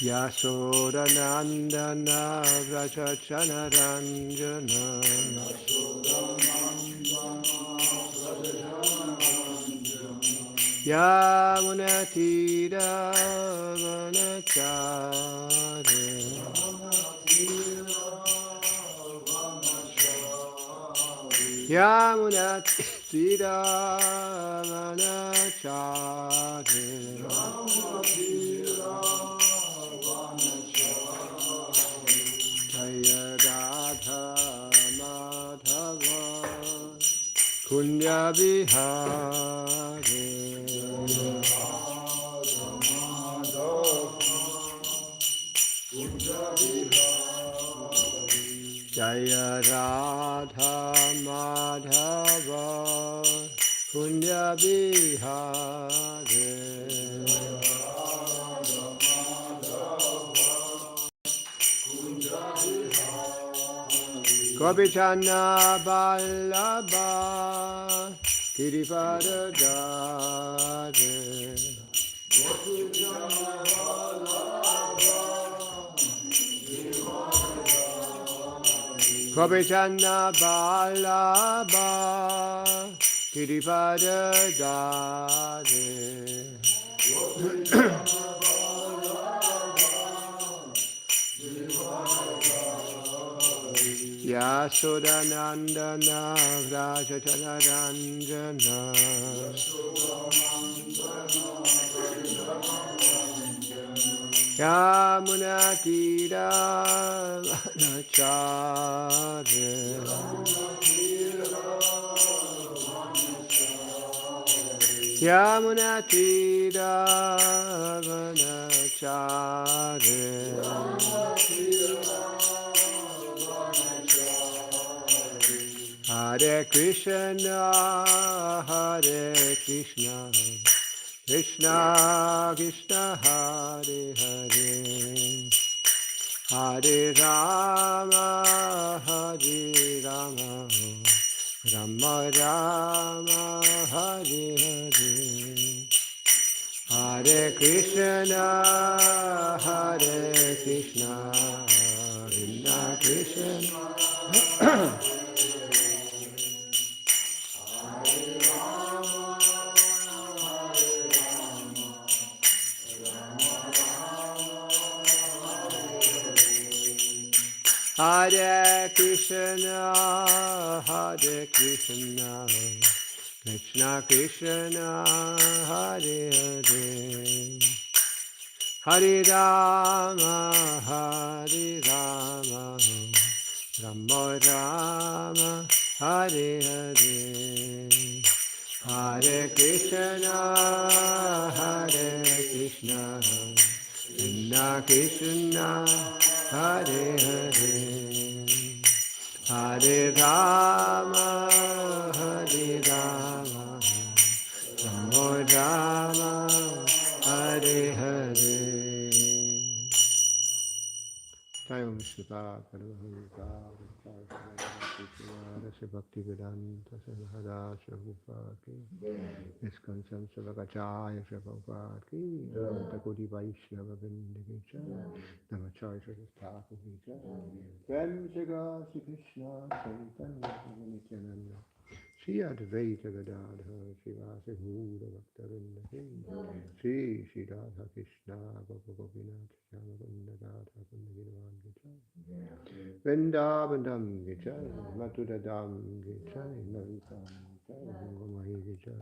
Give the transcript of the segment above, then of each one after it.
Yashodanandana Vrajachana Ranjana Yamunatira Vanachare Yamunatira Vanachare Jaya Radha Madhava Kunya Vihare Jaya Radha Madhava Kunya Vihare Gopijana Vallabha Girivaradhare Gopijana Vallabha Girivaradhare Yashodanandana Vrajachana Ranjana Yamunatira Vanachare Yamunatira Vanachare Hare Krishna, Krishna Krishna, Hare Hare, Hare Rama, Rama Rama, Hare Hare, Hare Krishna, Krishna Krishna. Hare Krishna, Krishna Krishna, Hare Hare, Hare Rama, Rama Rama, Hare Hare, Hare Krishna, Krishna Krishna, Hare Hare, Hare Rama, Rama Rama, Hare Hare. Jai Vishnu Bhakti Vedanta Sarada Prabhupada Iskon Samsavakacaya Prabhupada Ki Takoti Vaishnava Vindhika Namacharya Thakur Vija Prem Jaga Sri Krishna Chaitanya Nityananda Shri Advaita Gadadhar Shivasa Gura Bhaktavinda Shri Shri Radha Krishna Gopinath Shama Kunda Radha Kunda Giravan Gita Vrindavandam Gita Matudadam Gita Naritam Gita Gomai Gita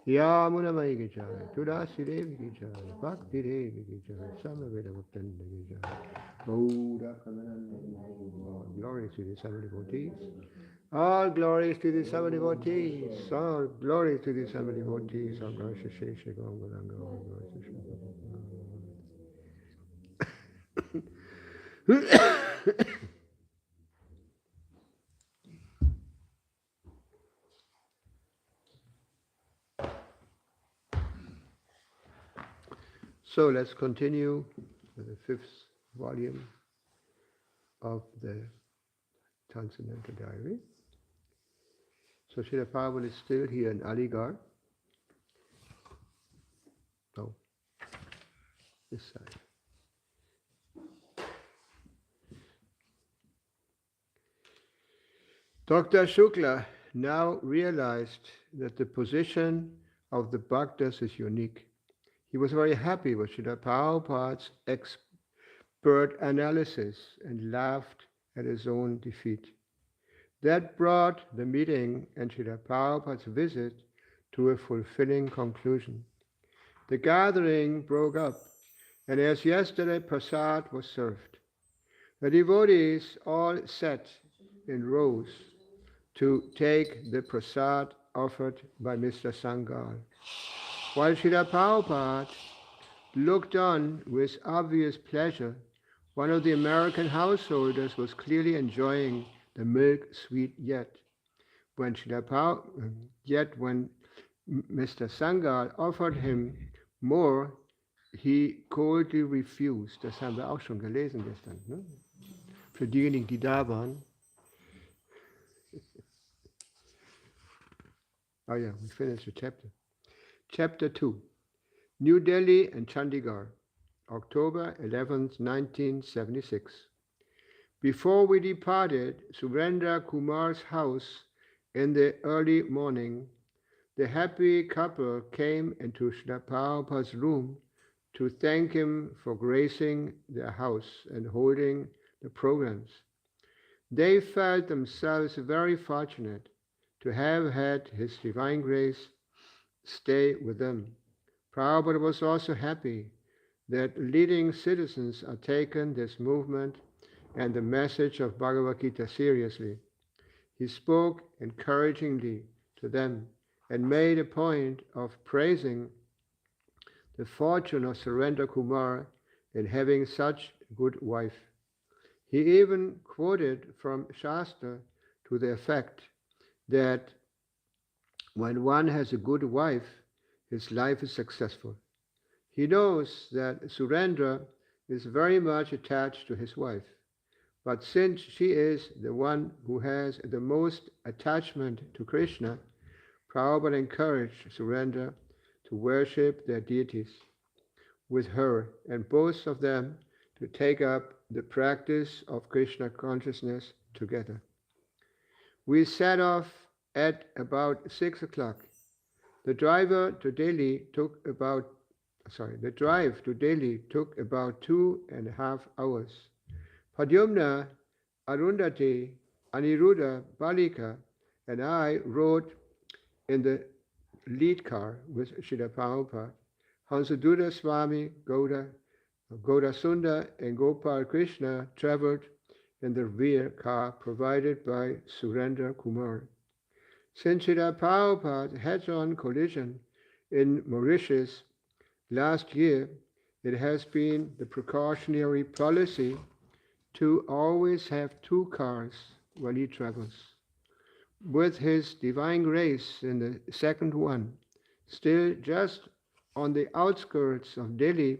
Yamunamai Gita Tudasi Devi Gita Bhakti Devi Gita Samaveda Bhaktanda Gita Gaura Kamananda. Glory to the 7 devotees. All glories to the 7 devotees. All glories to the 7 devotees. All glories to Shesha Gongolanga. All glories to Shesha. So let's continue with the 5th volume of the Transcendental Diary. So Srila Prabhupada is still here in Aligarh. Oh, this side. Dr. Shukla now realized that the position of the Bhaktas is unique. He was very happy with Srila Prabhupada's expert analysis and laughed at his own defeat. That brought the meeting and Srila Prabhupada's visit to a fulfilling conclusion. The gathering broke up, and as yesterday prasad was served, the devotees all sat in rows to take the prasad offered by Mr. Sangal, while Srila Prabhupada looked on with obvious pleasure. One of the American householders was clearly enjoying the milk sweet yet. When Mr. Sangal offered him more, he coldly refused. Das haben wir auch schon gelesen gestern. Ne? Für diejenigen, die da waren. Oh yeah, we finished the chapter. Chapter 2. New Delhi and Chandigarh, October 11th, 1976. Before we departed Surendra Kumar's house in the early morning, the happy couple came into Srila Prabhupada's room to thank him for gracing their house and holding the programs. They felt themselves very fortunate to have had His Divine Grace stay with them. Prabhupada was also happy that leading citizens are taking this movement and the message of Bhagavad Gita seriously. He spoke encouragingly to them and made a point of praising the fortune of Surendra Kumar in having such a good wife. He even quoted from Shastra to the effect that when one has a good wife, his life is successful. He knows that Surendra is very much attached to his wife, but since she is the one who has the most attachment to Krishna, Prabhupada encouraged Surendra to worship their deities with her and both of them to take up the practice of Krishna consciousness together. We set off at about 6 o'clock. The drive to Delhi took about 2.5 hours. Padyumna, Arundhati, Aniruddha, Balika, and I rode in the lead car with Srila Prabhupada. Hansadutta Swami, Gaurasunda, and Gopal Krishna traveled in the rear car provided by Surendra Kumar. Since Srila Prabhupada's head-on collision in Mauritius last year, it has been the precautionary policy to always have 2 cars when he travels. With His Divine Grace in the second one, still just on the outskirts of Delhi,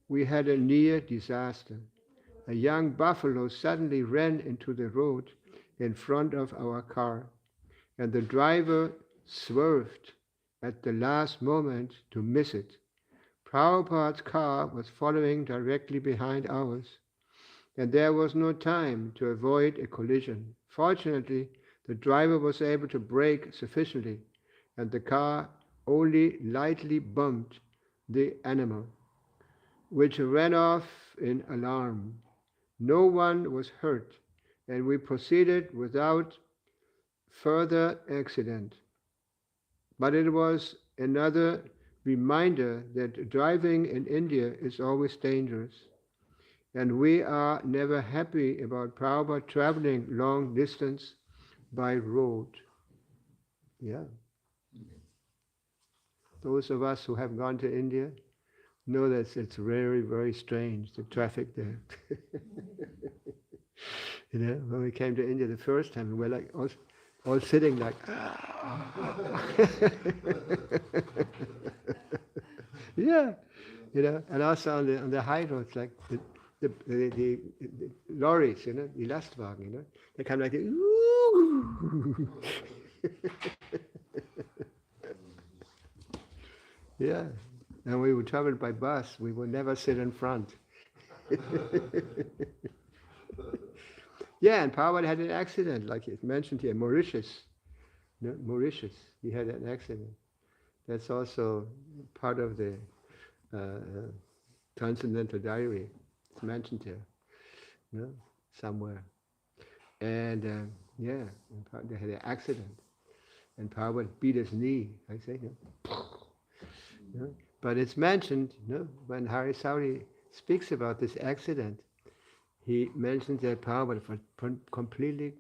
we had a near disaster. A young buffalo suddenly ran into the road in front of our car, and the driver swerved at the last moment to miss it. Prabhupada's car was following directly behind ours, and there was no time to avoid a collision. Fortunately, the driver was able to brake sufficiently, and the car only lightly bumped the animal, which ran off in alarm. No one was hurt, and we proceeded without further accident. But it was another reminder that driving in India is always dangerous, and we are never happy about Prabhupada traveling long distance by road. Yeah. Those of us who have gone to India know that it's very, very strange, the traffic there. When we came to India the first time, we were like all sitting like, yeah, and also on the high roads, like the lorries, the Lastwagen, they come like, yeah. And we would travel by bus. We would never sit in front. Yeah, and Prabhupada had an accident, like it's mentioned here, Mauritius. No, Mauritius, he had an accident. That's also part of the Transcendental Diary. It's mentioned here, no, somewhere. And yeah, they had an accident, and Prabhupada beat his knee. I say, no. But it's mentioned, when Hari Sauri speaks about this accident, he mentions that Prabhupada was completely,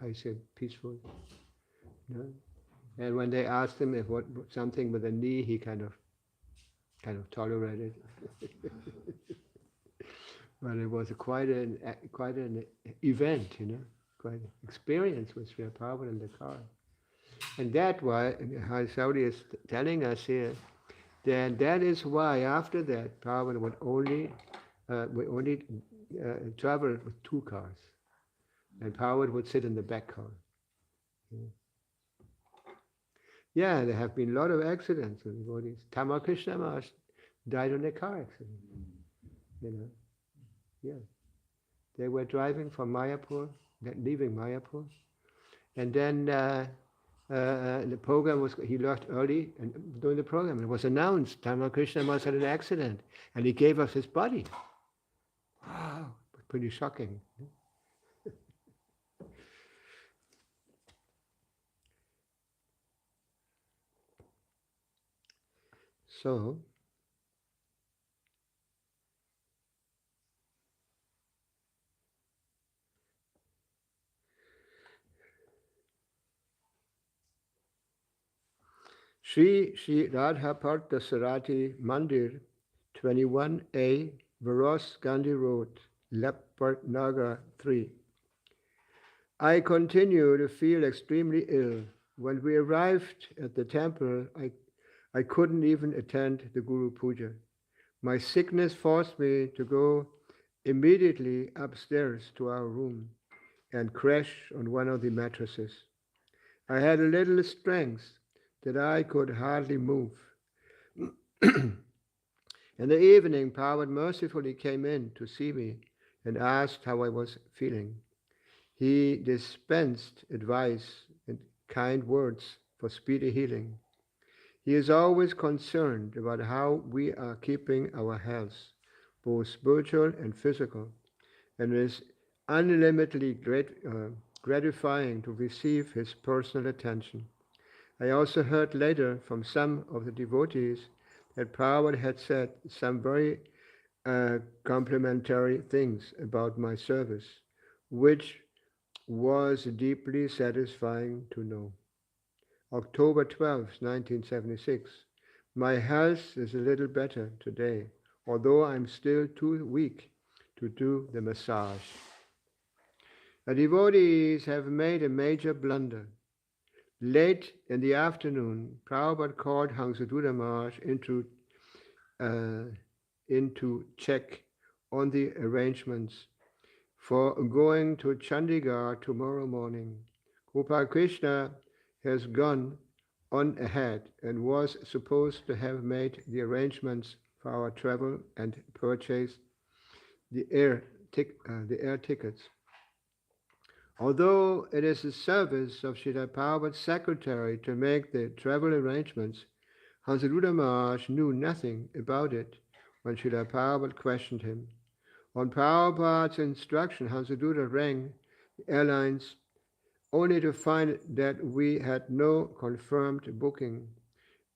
I said, peaceful. No? And when they asked him if something with a knee, he kind of tolerated. But it was quite an event, quite an experience with Sri Prabhupada in the car. And that's why Hari Saudi is telling us here that is why after that Prabhupada would only travel with 2 cars, and Prabhupada would sit in the back car. Yeah, there have been a lot of accidents with devotees. Krishna Maharaj died in a car accident. Yeah. They were driving from Mayapur, leaving Mayapur, and then the program was, he left early, and during the program it was announced Krishna Maharaj had an accident, and he gave us his body. Wow, it was pretty shocking. So, Shri Radha Parta Sarati Mandir, 21A, Varos Gandhi Road, Leppard Nagar 3. I continue to feel extremely ill. When we arrived at the temple, I couldn't even attend the Guru Puja. My sickness forced me to go immediately upstairs to our room and crash on one of the mattresses. I had a little strength that I could hardly move. In the evening, Prabhupada mercifully came in to see me and asked how I was feeling. He dispensed advice and kind words for speedy healing. He is always concerned about how we are keeping our health, both spiritual and physical, and it is unlimitedly gratifying to receive his personal attention. I also heard later from some of the devotees that Prabhupada had said some very complimentary things about my service, which was deeply satisfying to know. October 12, 1976. My health is a little better today, although I'm still too weak to do the massage. The devotees have made a major blunder. Late in the afternoon, Prabhupada called Hansadutta Maharaj into check on the arrangements for going to Chandigarh tomorrow morning. Gopal Krishna has gone on ahead and was supposed to have made the arrangements for our travel and purchased the air tickets. Although it is the service of Srila Prabhupada's secretary to make the travel arrangements, Hansadutta Maharaj knew nothing about it when Srila Prabhupada questioned him. On Prabhupada's instruction, Hansadutta rang the airlines only to find that we had no confirmed booking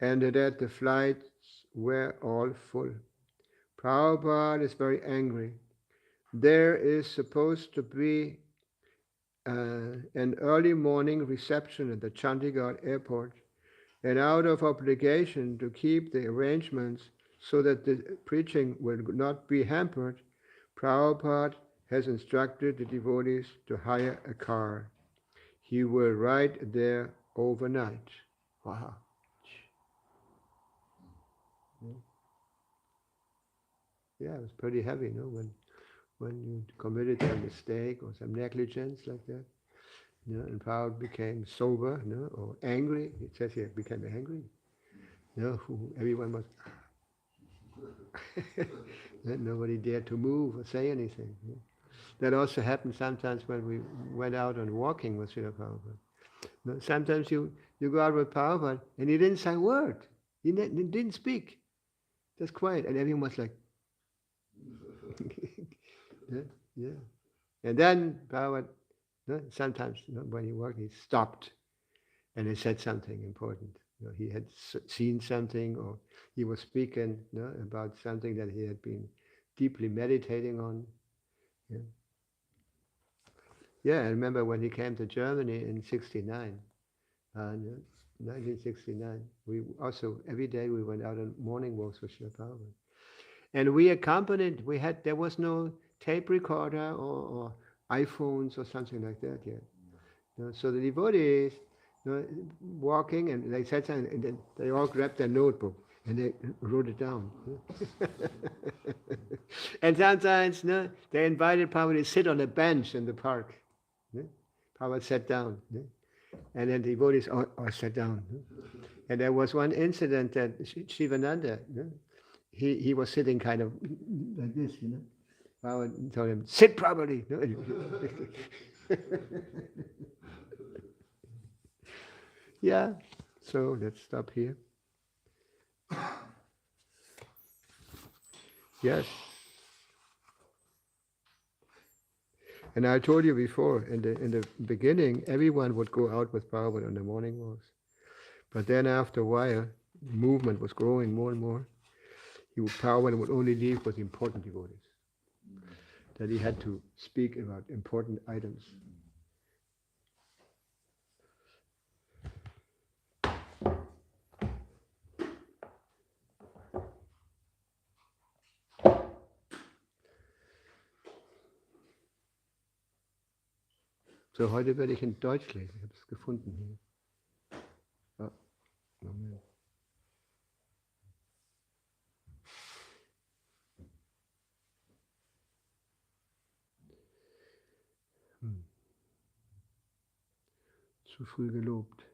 and that the flights were all full. Prabhupada is very angry. There is supposed to be an early morning reception at the Chandigarh airport, and out of obligation to keep the arrangements so that the preaching will not be hampered, Prabhupada has instructed the devotees to hire a car. He will ride there overnight. Wow. Yeah, it was pretty heavy, when you committed a mistake or some negligence like that. And Prabhupada became sober, or angry. It says here, became angry. Everyone was. Nobody dared to move or say anything. That also happened sometimes when we went out on walking with Srila Prabhupada. No, sometimes you go out with Prabhupada and he didn't say a word. He didn't speak. Just quiet. And everyone was like, yeah, yeah. And then Prabhupada, no, sometimes when he walked, he stopped and he said something important. He had seen something, or he was speaking about something that he had been deeply meditating on. Yeah. Yeah, I remember when he came to Germany in 69, 1969. We also, every day we went out on morning walks with Srila Prabhupada. And we accompanied, there was no tape recorder or iPhones or something like that yet. So the devotees walking, and they said something, and then they all grabbed their notebook and they wrote it down. And sometimes they invited Prabhupada to sit on a bench in the park. Prabhupada sat down. And then the devotees all sat down. And there was one incident that Shivananda, he was sitting kind of like this, Prabhupada told him, sit properly. Yeah, so let's stop here. Yes. And I told you before, in the beginning, everyone would go out with Prabhupada on the morning walks. But then after a while, the movement was growing more and more. Prabhupada would only leave with important devotees. That he had to speak about important items. So heute werde ich in Deutsch lesen. Ich habe es gefunden hier. Ah, Moment. Zu früh gelobt.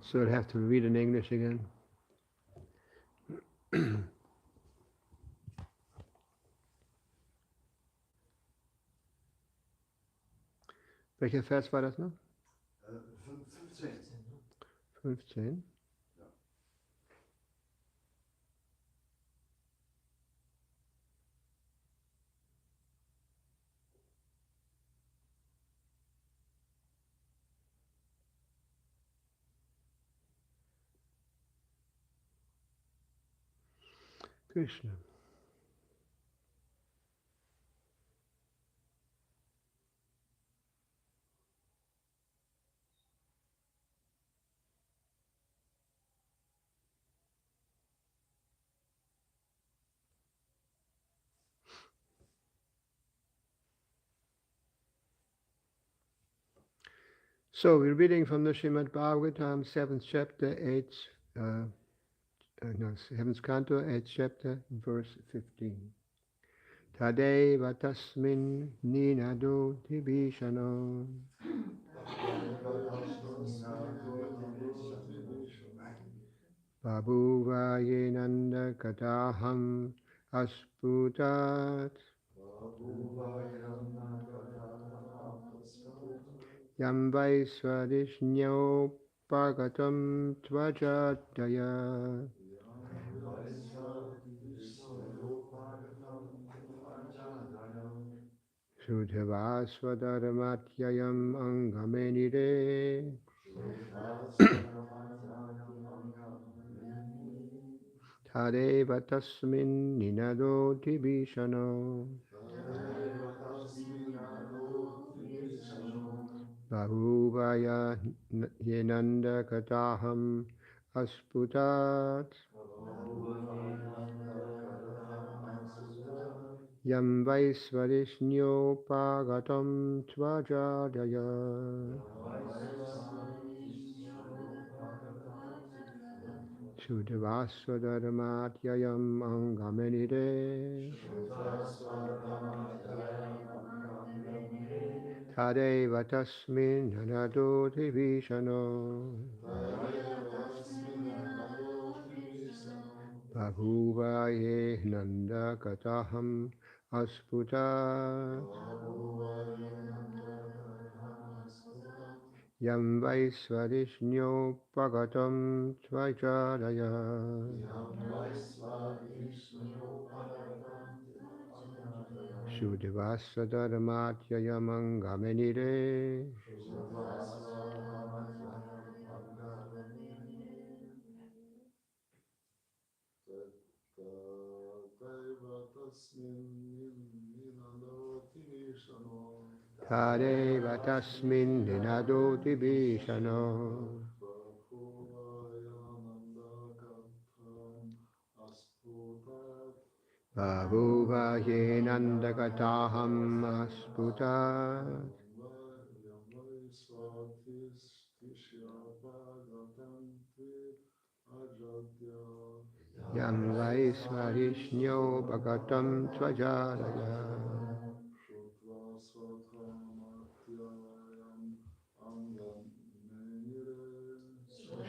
So I'll have to read in English again. Welcher Vers war das noch? 15. 15. Ja. Krishna. So we're reading from the Srimad Bhagavatam, 7th chapter, 7th canto, 8th chapter, verse 15. Tadeva tasmin ninado tibishano Babuva yenanda kataham asputat Yam Vaisvadishño Bhagatam Tvajadaya Sudhavasvadharmatyayam Angamenire Tadeva tasmin ninado tibishano Bahuvaya yenanda kataham asputat Yam Vaisvadishñopagatam Tvajadaya Sudhavasvadharmatyayam Angamenide Tadeva tasmin anadoti vishano Bhaguva ye nanda kataham asputa Yam Vaisvarishnyo Pagatam Tvajadaya Shudvasa Dharmatya Yamangamenire Tadeva Tasmin Ninadoti Vishano Bhavuva Yenandakataham Asputat Yam Vaisvarishnyo Bhagatam Tvajadaya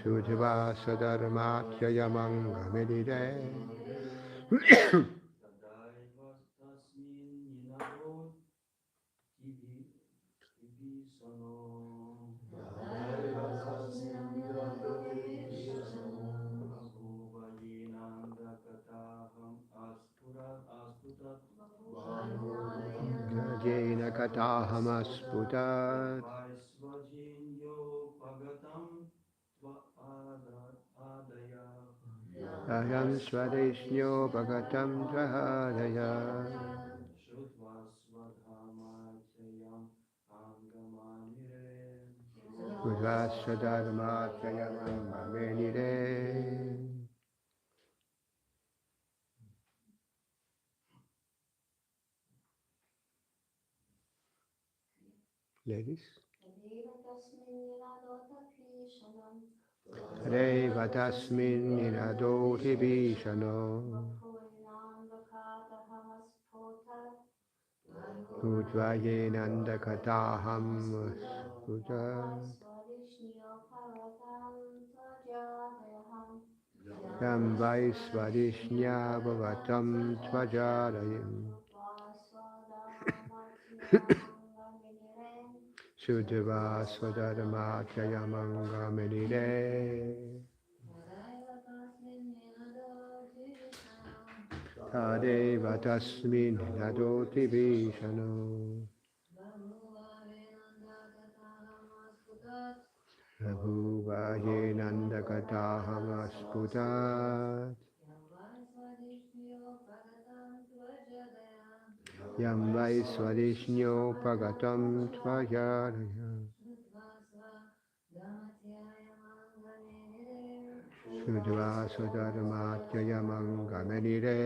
Shudvasa Dharmatya Yamangamenire Jena Kataham Asputat Ayam Swadeshnyo Bhagatam Tvajadaya Shudvasa Dharmatya Yamangamenire Ladies. Reva tasmin ninadoti vishano Udvaye nandakataham Asputat Yam Vaisvarishnya Bhavatam Tvajadayim Shudva Swadharmatya Yamangamenire Tadeva Tasmin Nadoti Vishano Bhavuva Yenandakataham Asputat Yam Vaisvarishnyo Pagatam Tvajadaya Shudva Swadharmatya Yamangamenire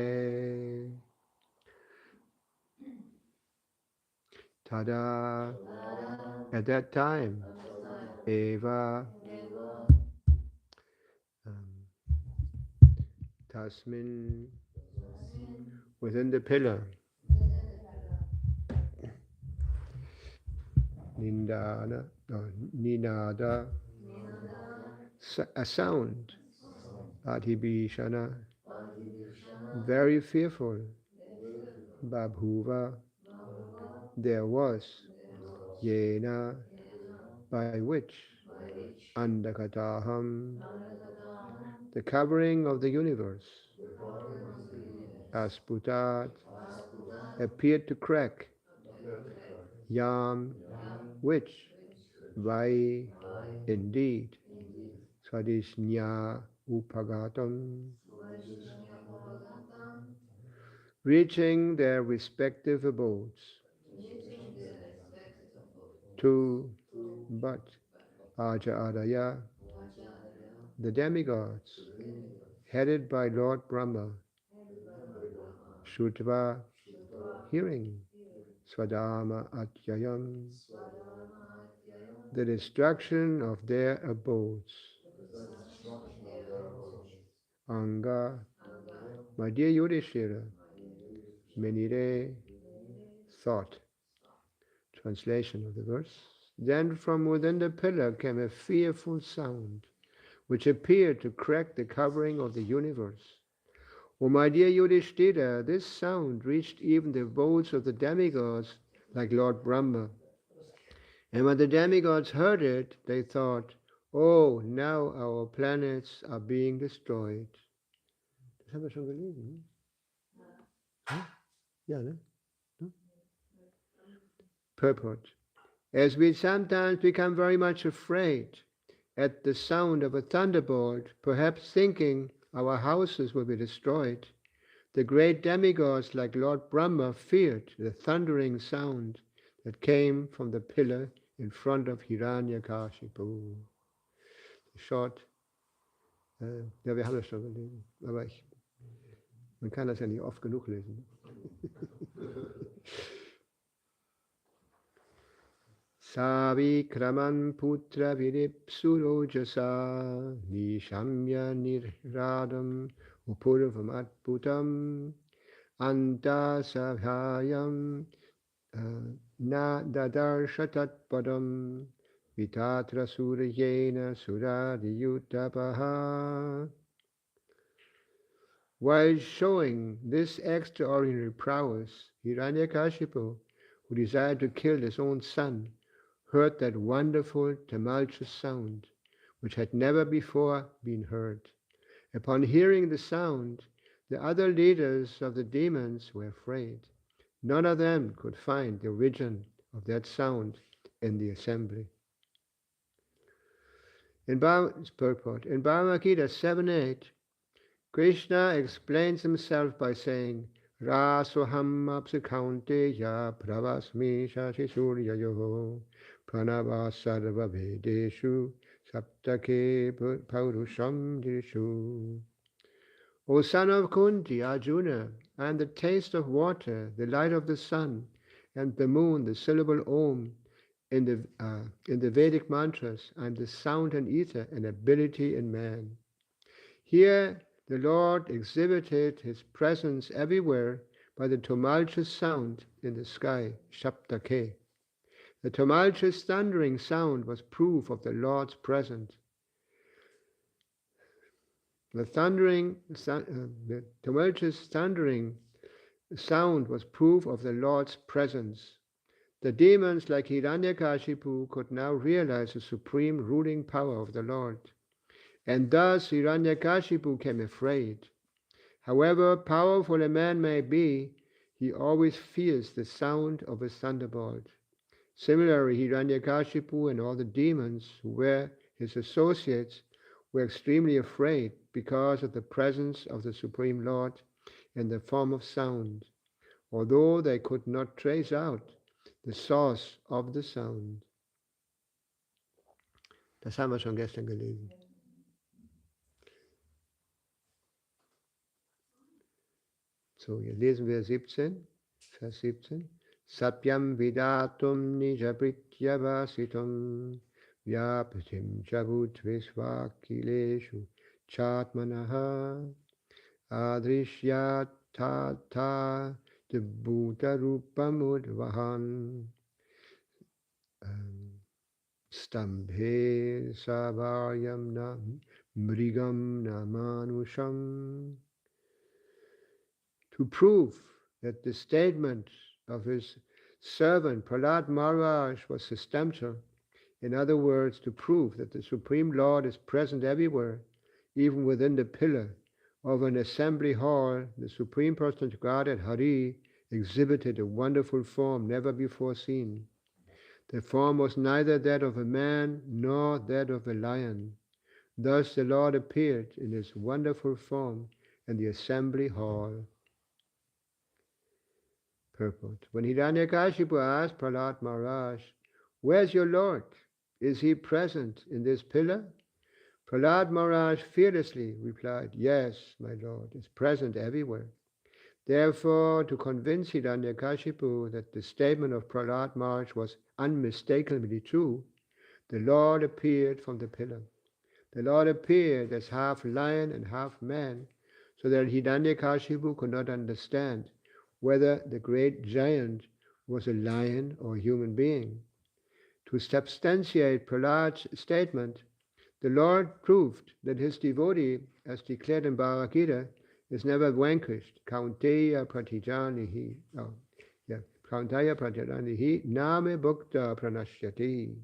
Tada. At that time, Eva Tasmin within the pillar Nindana Ninada a sound Adhibhishana very fearful Babhuva there was Yena by which Andakataham the covering of the universe Asputat appeared to crack Yam which Vai indeed Swadishnya Upagatam reaching their respective abodes to but Aja Adaya the demigods headed by Lord Brahma Shutva hearing Swadharma Atyayam the destruction of their abodes Anga my dear Yudhishthira Menire thought Translation of the verse. Then from within the pillar came a fearful sound, which appeared to crack the covering of the universe. O my dear Yudhishthira, this sound reached even the abodes of the demigods like Lord Brahma. And when the demigods heard it, they thought, oh, now our planets are being destroyed. Das haben wir schon gelesen. Ne? Ja, ne? Purport. As we sometimes become very much afraid at the sound of a thunderbolt, perhaps thinking our houses will be destroyed, the great demigods like Lord Brahma feared the thundering sound that came from the pillar in front of Hiranyakashipu. Short, ja, wir haben das schon gelesen, aber man kann das ja nicht oft genug lesen. Savikraman putra viripsurojasa nishamya nirradam upurvam adbhutam antasabhyayam na dadarshatatpadam vitatra surayena suradiyutapaha. While showing this extraordinary prowess, Hiranyakashipu, who desired to kill his own son, heard that wonderful tumultuous sound, which had never before been heard. Upon hearing the sound, the other leaders of the demons were afraid. None of them could find the origin of that sound in the assembly. In purport, in Bhagavad Gita 7.8, Krishna explains himself by saying, Rasoham apsikaunteya pravasmi shashi suryayoho pranava sarva vedeshu saptake paurusham dirishu. O son of Kunti, Arjuna, I am the taste of water, the light of the sun, and the moon, the syllable Om. In the Vedic mantras, I am the sound and ether and ability in man. Here, the Lord exhibited his presence everywhere by the tumultuous sound in the sky, Shaptake. The tumultuous thundering sound was proof of the Lord's presence. The tumultuous thundering sound was proof of the Lord's presence. The demons like Hiranyakashipu could now realize the supreme ruling power of the Lord. And thus Hiranyakashipu became afraid. However powerful a man may be, he always fears the sound of a thunderbolt. Similarly, Hiranyakashipu and all the demons who were his associates were extremely afraid because of the presence of the Supreme Lord in the form of sound, although they could not trace out the source of the sound. Das haben wir schon gestern gelesen. So, hier lesen wir 17, Vers 17. Satyam vidatum nijabritya vasitam vyapatim chabut visvakileshu chatmanaha adrishyat tata debhuta rupamudvahan stambhe savayam na mrigam na manusham. To prove that the statement of his servant Prahlad Maharaj was substantial, in other words, to prove that the Supreme Lord is present everywhere, even within the pillar of an assembly hall, the Supreme Personality of Godhead Hari exhibited a wonderful form never before seen. The form was neither that of a man nor that of a lion. Thus the Lord appeared in his wonderful form in the assembly hall. Purport. When Hiranyakashipu asked Prahlad Maharaj, where's your Lord? Is he present in this pillar? Prahlad Maharaj fearlessly replied, yes, my Lord is present everywhere. Therefore, to convince Hiranyakashipu that the statement of Prahlad Maharaj was unmistakably true, the Lord appeared from the pillar. The Lord appeared as half lion and half man, so that Hiranyakashipu could not understand whether the great giant was a lion or a human being. To substantiate Prahlad's statement, the Lord proved that his devotee, as declared in Bhagavad Gita, is never vanquished. Kaunteya pratijanihi. Kaunteya pratijanihi name bhukta pranashyati.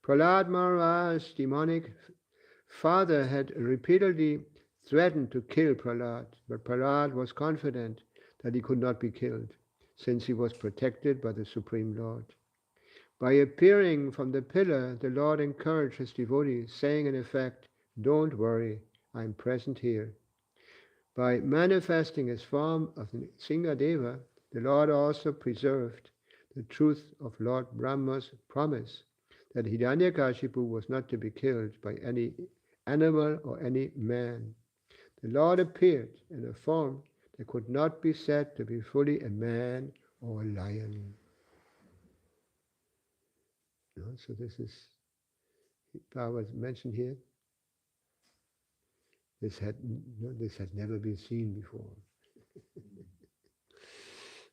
Prahlad Maharaj's demonic father had repeatedly threatened to kill Prahlad, but Prahlad was confident that he could not be killed, since he was protected by the Supreme Lord. By appearing from the pillar, the Lord encouraged his devotees, saying in effect, "Don't worry, I am present here." By manifesting his form of Singadeva, the Lord also preserved the truth of Lord Brahma's promise that Hiranyakashipu was not to be killed by any animal or any man. The Lord appeared in a form that could not be said to be fully a man or a lion. So this is, Prabhupada was mentioned here. This had never been seen before.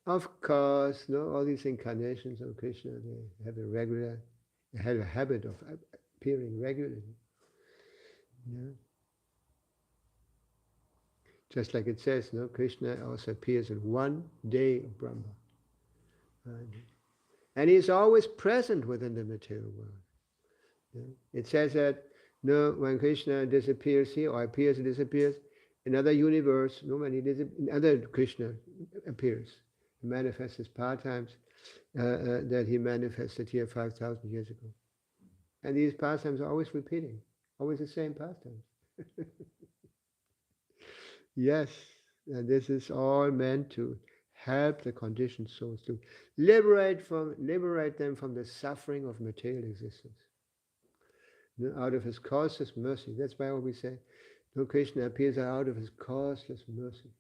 Of course, all these incarnations of Krishna, they have a habit of appearing regularly. Yeah. Just like it says, Krishna also appears in one day of Brahma. And he is always present within the material world. Yeah. It says that when Krishna disappears here, or appears and disappears, in other universe, another Krishna appears, manifests his pastimes that he manifested here 5,000 years ago. And these pastimes are always repeating, always the same pastimes. Yes, and this is all meant to help the conditioned souls to liberate them from the suffering of material existence. Out of his causeless mercy. That's why we say, Krishna appears out of his causeless mercy.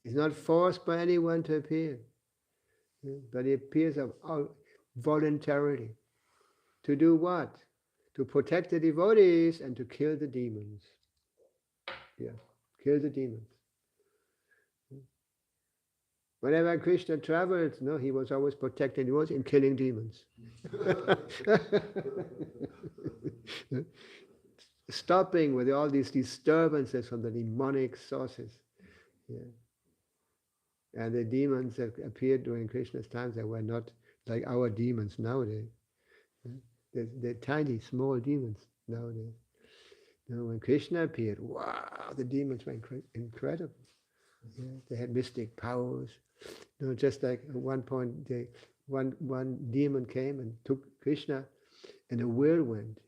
He's not forced by anyone to appear, but he appears out voluntarily. To do what? To protect the devotees and to kill the demons. Yeah, kill the demons. Whenever Krishna traveled, he was always protecting devotees and killing demons. Stopping with all these disturbances from the demonic sources. Yeah. And the demons that appeared during Krishna's times, they were not like our demons nowadays. They're tiny, small demons nowadays. When Krishna appeared, wow, the demons were incredible. Yeah, they had mystic powers. Just like at one point, one demon came and took Krishna in a whirlwind.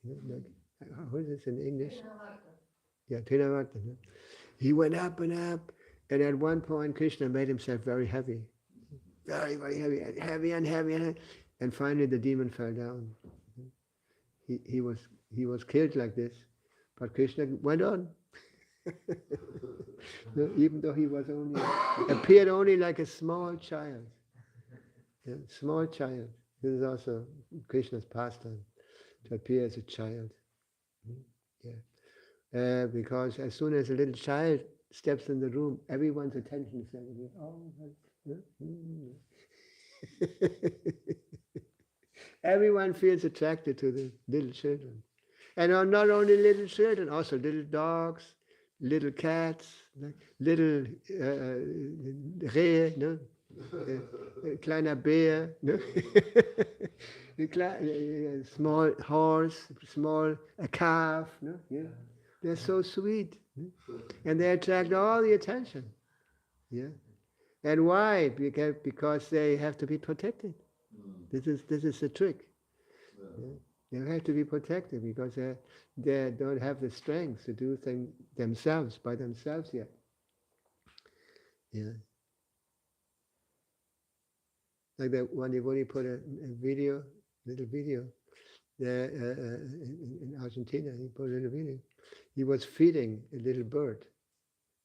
What is this in English? Yeah, Tinavarta. He went up and up, and at one point, Krishna made himself very heavy. Very, very heavy, and finally the demon fell down. He was killed like this, but Krishna went on. Even though he was appeared only like a small child. Yeah, small child. This is also Krishna's pastime, to appear as a child. Yeah. Because as soon as a little child steps in the room, everyone's attention is there. Everyone feels attracted to the little children. And not only little children, also little dogs, little cats, little Rehe, kleiner Bär, small horse, small calf. Yeah. They're so sweet. And they attract all the attention. Yeah. And why? Because they have to be protected. This is the trick. Yeah. They have to be protected because they don't have the strength to do things by themselves yet. Yeah. Like that one devotee put a little video there in Argentina. He put a little video. He was feeding a little bird.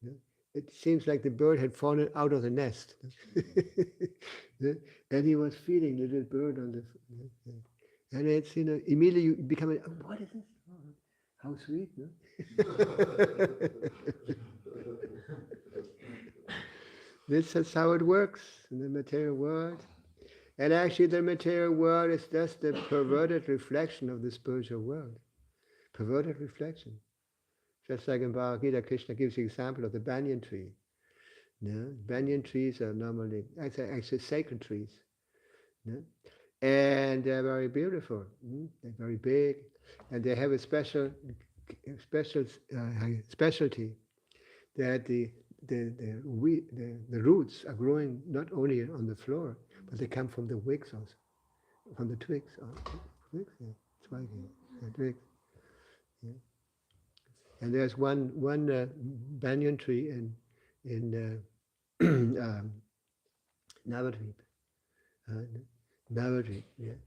Yeah. It seems like the bird had fallen out of the nest. And he was feeding the little bird on the... And it's, immediately you become, what is this? Oh, how sweet, no? This is how it works. in the material world. And actually the material world is just the perverted reflection of the spiritual world. Perverted reflection. Just like in Bhagavad Gita, Krishna gives the example of the banyan tree. No? Banyan trees are normally, actually sacred trees. No? And they're very beautiful. They're very big. And they have a specialty that the roots are growing not only on the floor, but they come from the twigs also. From the twigs. Twigs? Yeah. Twigs. Yeah. And there's one banyan tree in Navadvip. Navadvip, yeah.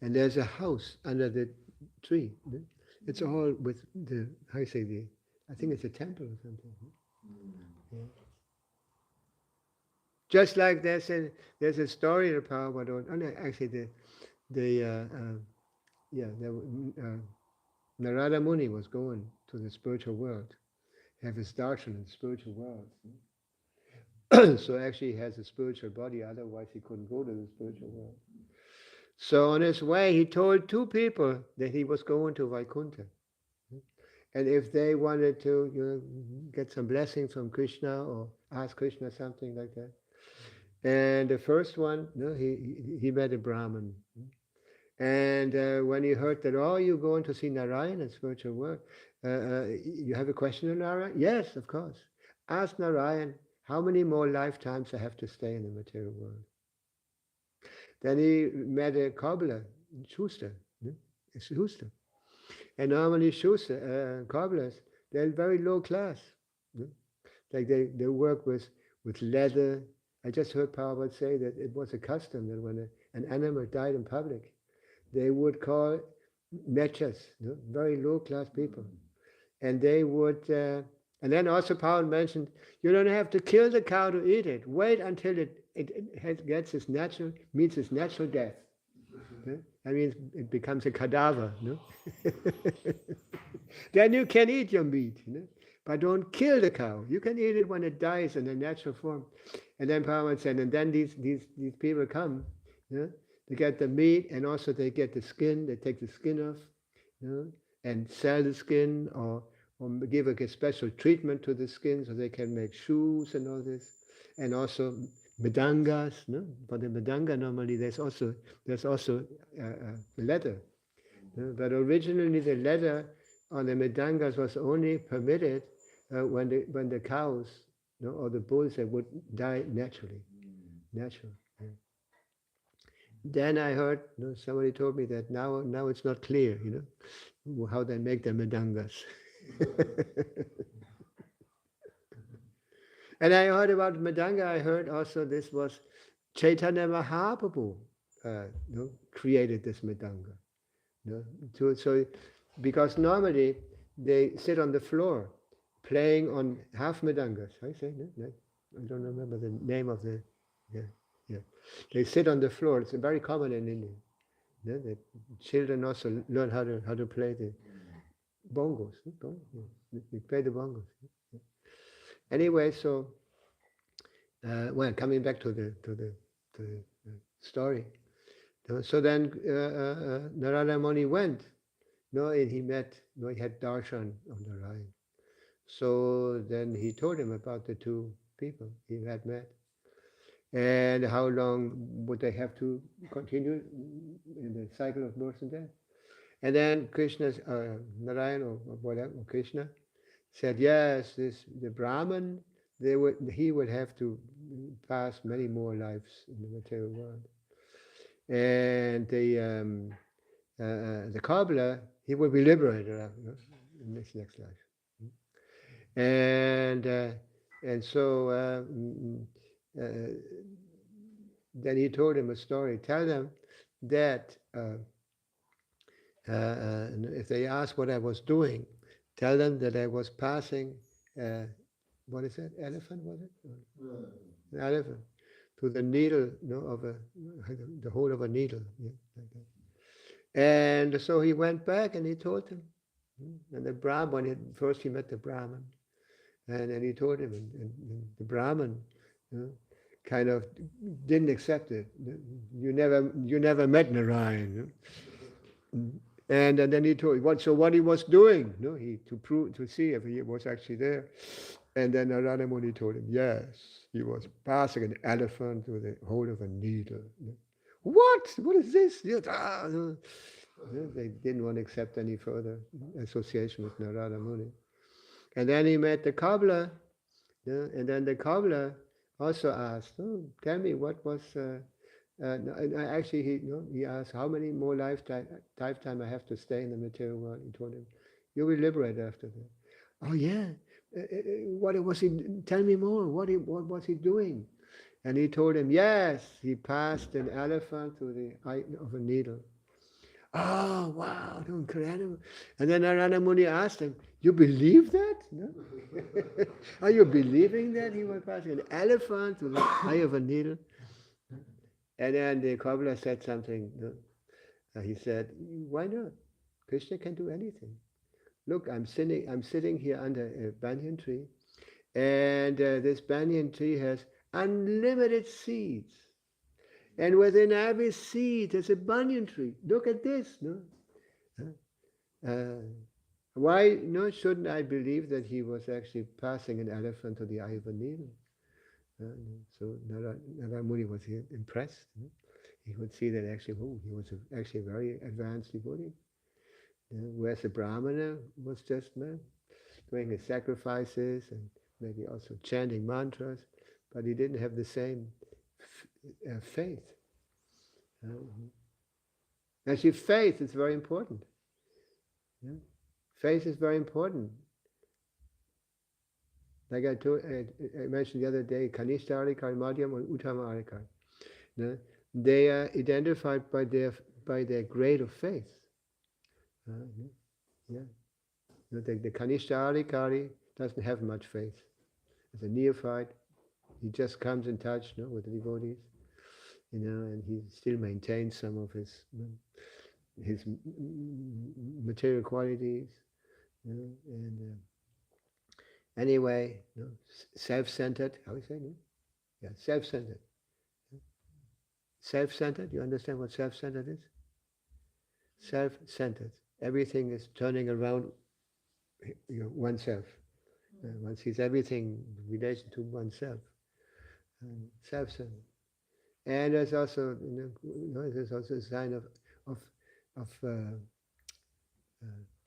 And there's a house under the tree. It's all with the, how you say, I think it's a temple or something. Yeah. Just like there's a story in Prabhupada. Actually, Narada Muni was going to the spiritual world, have his darshan in the spiritual world. So actually he has a spiritual body, otherwise he couldn't go to the spiritual world. So on his way he told two people that he was going to Vaikuntha. And if they wanted to get some blessings from Krishna or ask Krishna something like that. And the first one, he met a Brahmin. And when he heard that, you're going to see Narayana in spiritual world, you have a question on Narayana? Yes, of course. Ask Narayana, how many more lifetimes I have to stay in the material world? Then he met a cobbler, Schuster. And normally cobblers, they're very low class. Like they work with leather. I just heard Prabhupada say that it was a custom that when an animal died in public, they would call mechas, very low class people. And they would, and then also Prabhupada mentioned, you don't have to kill the cow to eat it. Wait until it gets its natural death. That means it becomes a cadaver. Then you can eat your meat. But don't kill the cow. You can eat it when it dies in a natural form. And then Prabhupada said, and then these people come, they get the meat and also they get the skin. They take the skin off, and sell the skin or give a special treatment to the skin so they can make shoes and all this. And also medangas. For the medanga normally there's also leather. But originally the leather on the medangas was only permitted when the cows or the bulls they would die naturally. Natural. Yeah. Then I heard somebody told me that now it's not clear, how they make the medangas. And I heard about Madanga, I heard also this was Chaitanya Mahaprabhu created this Madanga. So, because normally they sit on the floor playing on half Madangas. I say, I don't remember the name of the, yeah. They sit on the floor, it's very common in India. The children also learn how to play the bongos. They play the bongos. Anyway, so coming back to the story. So then Narada Muni went. And he met. He had darshan of Narayana. So then he told him about the two people he had met, and how long would they have to continue in the cycle of birth and death. And then Narayana or whatever, Krishna said, yes, the Brahman, he would have to pass many more lives in the material world. And the cobbler, he will be liberated in this next life. And so then he told him a story. Tell them that if they ask what I was doing, tell them that I was passing, what is that, elephant, was it? An elephant, to the needle, of the hole of a needle. Yeah, like that. And so he went back and he told him. And the Brahman, first he met the Brahman. And then he told him, and the Brahman kind of didn't accept it. You never met Narayan. And then he told what he was doing, to see if he was actually there. And then Narada Muni told him, yes, he was passing an elephant with the hold of a needle. What? What is this? They didn't want to accept any further association with Narada Muni. And then he met the cobbler, and then the cobbler also asked, tell me what was... actually, he asked, how many more lifetime I have to stay in the material world? He told him, you'll be liberated after that. Oh yeah, what was he? Tell me more. What was he doing? And he told him, yes, he passed an elephant through the eye of a needle. Oh wow, incredible! And then Narada Muni asked him, you believe that? No? Are you believing that he was passing an elephant through the eye of a needle? And then the cobbler said something. He said, why not? Krishna can do anything. Look, I'm sitting here under a banyan tree, and this banyan tree has unlimited seeds. And within every seed there's a banyan tree. Look at this. Why shouldn't I believe that he was actually passing an elephant to the eye of a needle? So Narada Muni was impressed. He would see that actually, he was actually a very advanced devotee. Whereas the Brahmana was just doing his sacrifices and maybe also chanting mantras, but he didn't have the same faith. Actually, faith is very important. Faith is very important. Like I mentioned the other day, Kanishta Adhikari, Madhyam and Uttama Adhikari. They are identified by their grade of faith. The Kanishta Adhikari doesn't have much faith. As a neophyte, he just comes in touch with the devotees, and he still maintains some of his material qualities. Anyway, self-centered, how do you say it? Yeah, self-centered. Self-centered, you understand what self-centered is? Self-centered. Everything is turning around oneself. One sees everything in relation to oneself. Self-centered. And there's also, there's also a sign of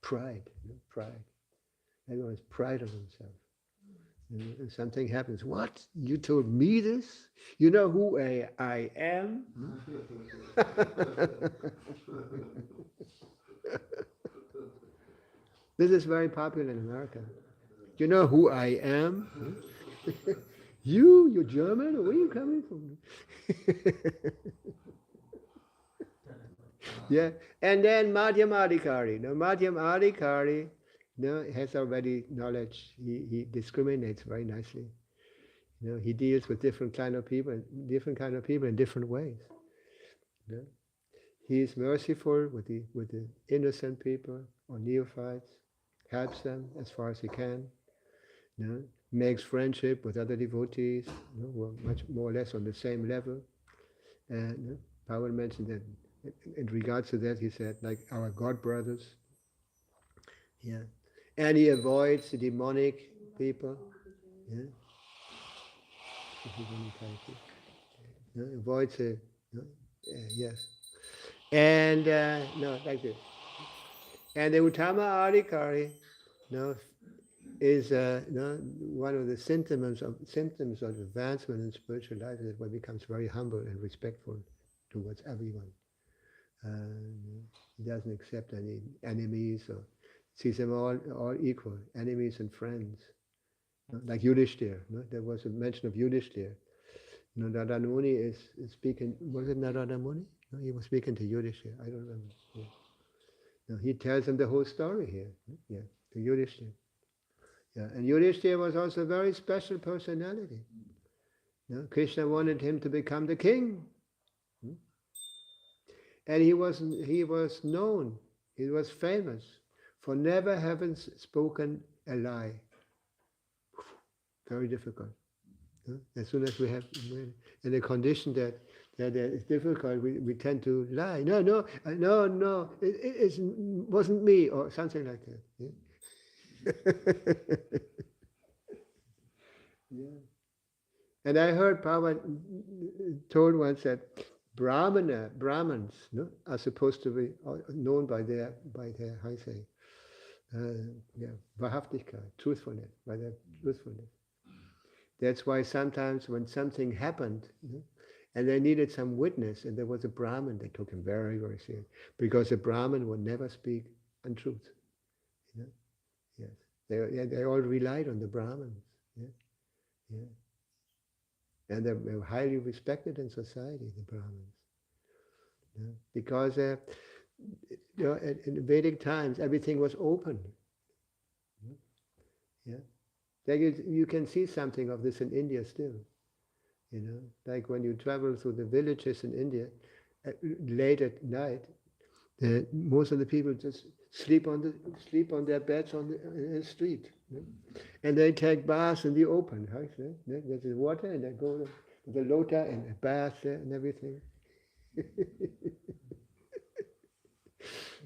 pride. Pride. Everyone has pride of himself. And something happens. What? You told me this? You know who I am? This is very popular in America. Do you know who I am? You're German? Where are you coming from? Yeah. And then Madhyam Adhikari. Now Madhyam Adhikari has already knowledge. He discriminates very nicely. He deals with different kind of people in different ways. He is merciful with the innocent people or neophytes, helps them as far as he can. Makes friendship with other devotees who are much more or less on the same level. And Pawan mentioned that in regards to that, he said, like our god brothers. Yeah. And he avoids the demonic people. Yeah. Avoids it. Yes. And like this. And the Uttama Adhikari is one of the symptoms of advancement in spiritual life is that one becomes very humble and respectful towards everyone. He doesn't accept any enemies or sees them all equal, enemies and friends. Like Yudhishthira. There was a mention of Yudhishthira. Narada Muni is speaking, was it Narada Muni? No, he was speaking to Yudhishthira, I don't remember. Yeah. He tells him the whole story here, to Yudhishthira. Yeah. And Yudhishthira was also a very special personality. Krishna wanted him to become the king. And he was known, he was famous for never having spoken a lie. Very difficult. As soon as we have in a condition that it's difficult, we tend to lie. No, it wasn't me, or something like that. Yeah? Yeah. And I heard Prabhupada told once that Brahmins, are supposed to be known by their how you say, Wahrhaftigkeit, truthfulness, by their truthfulness. That's why sometimes when something happened, and they needed some witness, and there was a Brahmin, they took him very, very serious, because a Brahmin would never speak untruth. Yes, they all relied on the Brahmins. Yeah. And they were highly respected in society, the Brahmins. Because in Vedic times, everything was open. Yeah. You can see something of this in India still. Like when you travel through the villages in India, late at night, most of the people just sleep on their beds in the street, and they take baths in the open. There's the water, and they go with the lota and a bath there and everything.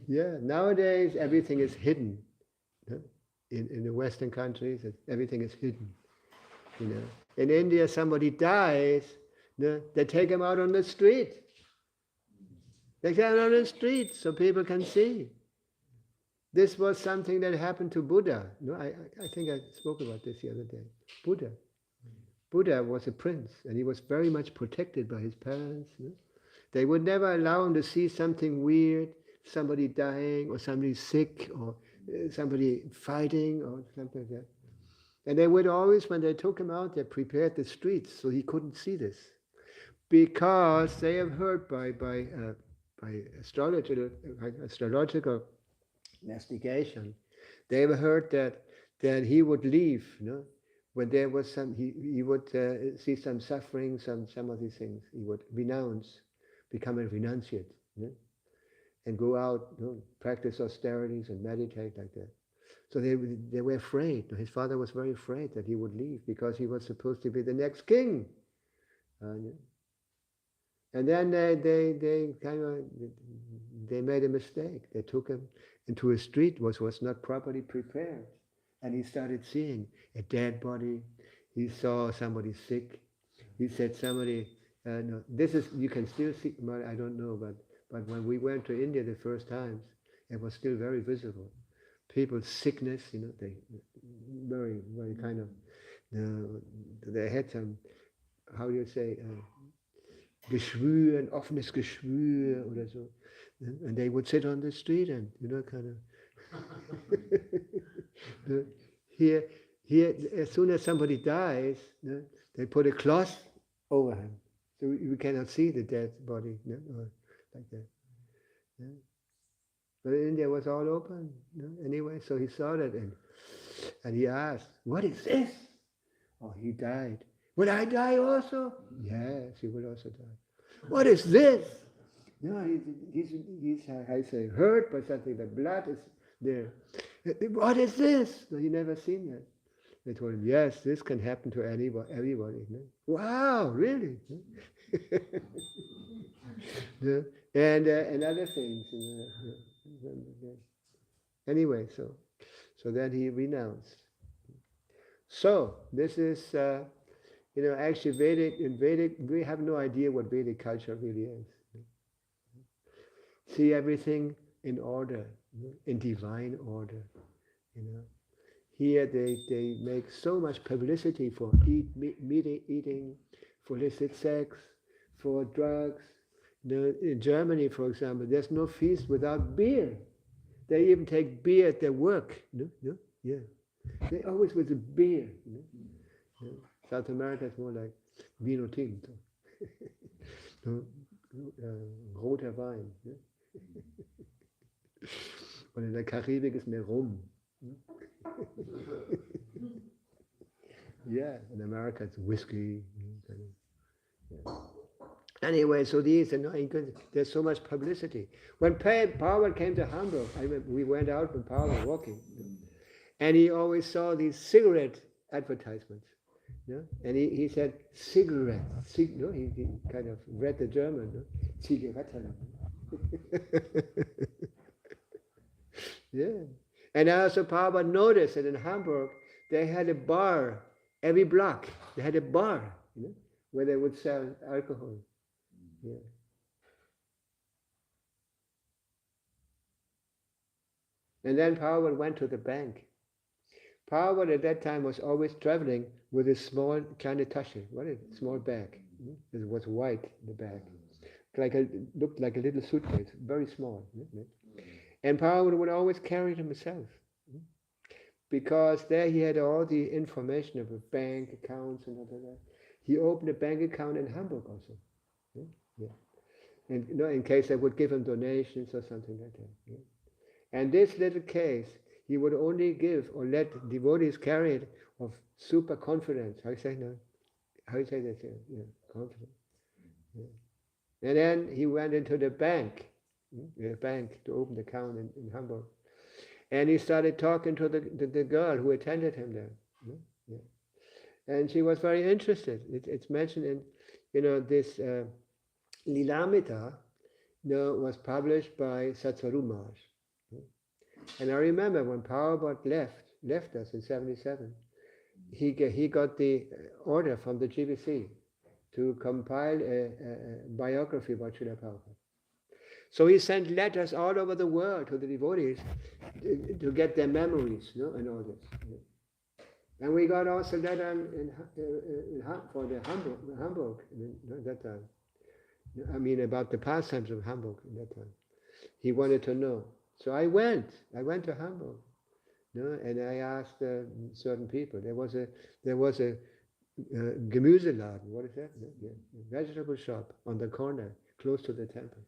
Yeah, nowadays everything is hidden. In the Western countries, everything is hidden. In India, somebody dies, they take him out on the street. They take him out on the street so people can see. This was something that happened to Buddha. I think I spoke about this the other day. Buddha was a prince, and he was very much protected by his parents. They would never allow him to see something weird, somebody dying, or somebody sick, or somebody fighting, or something like that. And they would always, when they took him out, they prepared the streets so he couldn't see this, because they have heard by astrological investigation, they have heard that he would leave. When there was he would see some suffering, some of these things. He would renounce, become a renunciate, and go out, practice austerities and meditate like that. So they were afraid. His father was very afraid that he would leave, because he was supposed to be the next king. And then they made a mistake. They took him into a street which was not properly prepared, and he started seeing a dead body. He saw somebody sick. He said, "Somebody, no, this is, you can still see." I don't know, but when we went to India the first times, it was still very visible. People's sickness, they very, very kind of, they had some, how do you say, Geschwür, ein offenes Geschwür oder so. And they would sit on the street and, kind of, here, as soon as somebody dies, they put a cloth over him. So you cannot see the dead body, or like that. But India was all open, anyway, so he saw that, and he asked, "What is this?" Oh, he died. "Will I die also?" "Yes, he will also die." "What is this?" No, he's I say, hurt by something. The blood is there. "What is this?" No, he never seen it. They told him, "Yes, this can happen to everybody." Wow, really? And other things. Anyway, so then he renounced. So this is, actually in Vedic, we have no idea what Vedic culture really is. See everything in order, in divine order. Here they make so much publicity for eating, for illicit sex, for drugs. In Germany, for example, there's no feast without beer. They even take beer at their work. Yeah. They always with a beer. South America is more like vino tinto. Roter Wein. Und in der Karibik ist mehr Rum. Yeah, in America it's whiskey. Yeah. Anyway, so there's so much publicity. When Paul came to Hamburg, we went out with Paul walking, and he always saw these cigarette advertisements. You know? And he said cigarette. He kind of read the German. No? Zigaretten. Yeah. And I also probably noticed that in Hamburg they had a bar every block. They had a bar, where they would sell alcohol. Yeah. And then Power went to the bank. Power at that time was always traveling with a small kleine Tasche. What is it? Small bag. It was white, the bag. Looked like a little suitcase, very small. And Power would always carry it himself. Because there he had all the information of bank accounts and all that. He opened a bank account in Hamburg also. Yeah. And in case they would give him donations or something like that. Yeah. And this little case, he would only give or let devotees carry it of super confidence. How you say no? How you say that? Yeah, confidence. Yeah. And then he went into the bank to open the account in Hamburg. And he started talking to the girl who attended him there. Yeah. And she was very interested. It's mentioned in, this Lilamrita was published by Satsvaru Maharaj. And I remember when Prabhupada left us in 77, he got the order from the GBC to compile a biography about Srila Prabhupada. So he sent letters all over the world to the devotees to get their memories, and all this. And we got also letter for the Hamburg at that time. I mean, about the pastimes of Hamburg at that time. He wanted to know. So I went to Hamburg, and I asked certain people. There was a Gemüseladen. What is that? Yeah. A vegetable shop on the corner, close to the temple.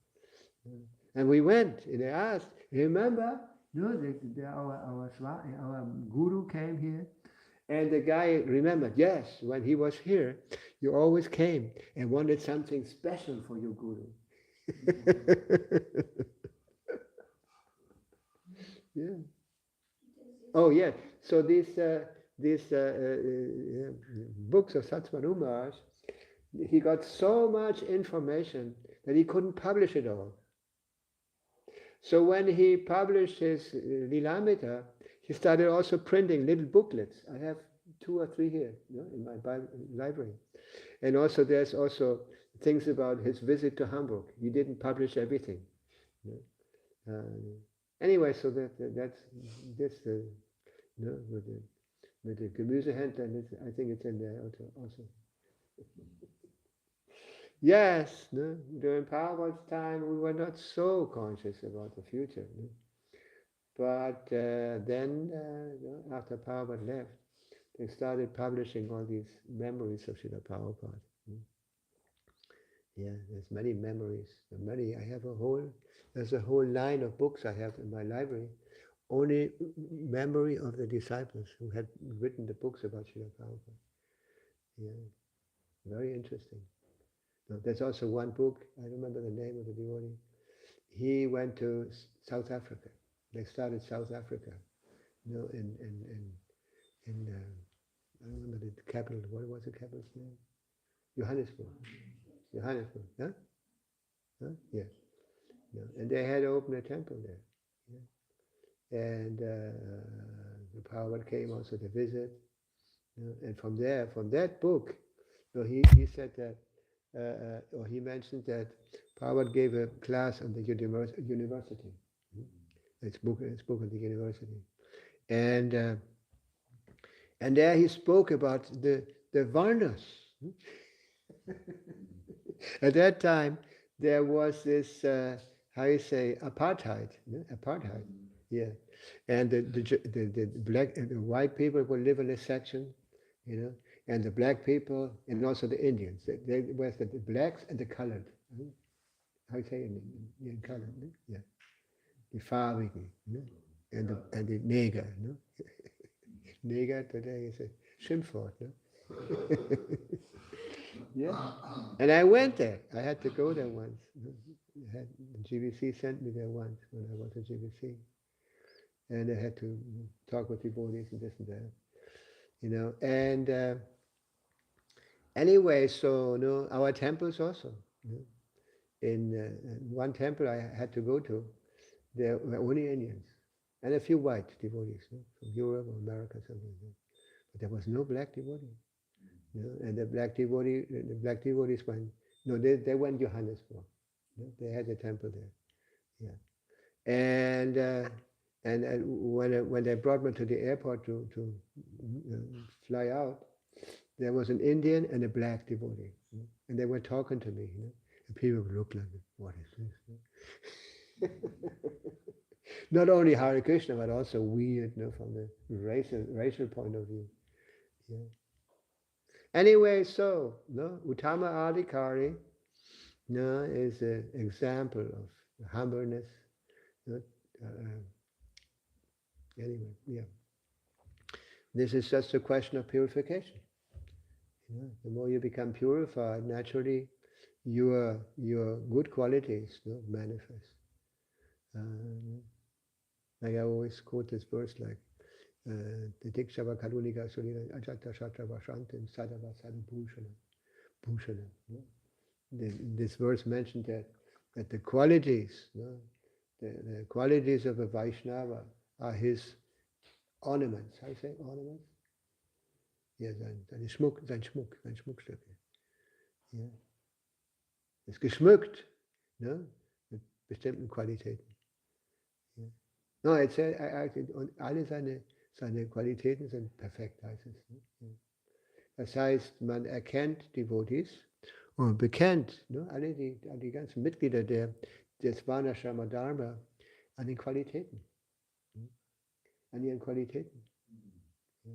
And we went, and I asked, remember? Our guru came here, and the guy remembered. Yes, when he was here, you always came and wanted something special for your guru. Yeah. Oh yeah. So these books of Satsvaru Maharaj, he got so much information that he couldn't publish it all. So when he published his Lilamrita, he started also printing little booklets. I have 2 or 3 here, in my library. And also there's also things about his visit to Hamburg. He didn't publish everything. Anyway, so that's this, with the Gemüsehändler, and I think it's in there also. Yes, during Prabhupada's time, we were not so conscious about the future. But then, after Prabhupada left, they started publishing all these memories of Srila Prabhupada. Yeah, there's many memories. There's a whole line of books I have in my library, only memory of the disciples who had written the books about Srila Prabhupada. Yeah, very interesting. There's also one book, I remember the name of the devotee. He went to South Africa. They started South Africa, in I don't remember the capital. What was the capital's name? Johannesburg. Johannesburg, huh? Yeah. And they had opened a temple there. Yeah. And the Prabhupada came also to visit. And from that book, he said that, or he mentioned that Prabhupada gave a class on the university. It's book on the university. And there he spoke about the Varnas. At that time, there was this, apartheid. Apartheid, yeah. And the black and the white people would live in a section, and the black people and also the Indians. They were the blacks and the colored. How you say it in colored? Yeah. The farbigen, and the neger. Neger today is a Schimpfwort. Yeah. And I went there. I had to go there once. The GBC sent me there once when I was at GBC. And I had to talk with devotees and this and that. And Anyway, so our temples also. In one temple I had to go to, there were only Indians and a few white devotees from Europe or America, something like that. But there was no black devotee. And the black devotees went. No, they went Johannesburg. They had a temple there. Yeah. And when they brought me to the airport to fly out, there was an Indian and a black devotee, and they were talking to me, and people looked like, what is this? Not only Hare Krishna, but also weird, from the racial point of view. Yeah. Anyway, so Uttama Adhikari is an example of humbleness. Anyway, yeah. This is just a question of purification. The more you become purified, naturally, your good qualities manifest. Like I always quote this verse, like Titikshava Karunika Sulina Ajata Shatra Vashantim Sadava Sadhu Bhusana. This verse mentioned that the qualities, the qualities of a Vaishnava are his ornaments. How do you say ornaments? Ja, sein Schmuckstück. Ja. Ist geschmückt, mit bestimmten Qualitäten. Ja. No, und alle seine Qualitäten sind perfekt, heißt es. Ja. Das heißt, man erkennt Devotees und bekennt alle die ganzen Mitglieder des Varnashrama Dharma an den Qualitäten. An ihren Qualitäten. Ja.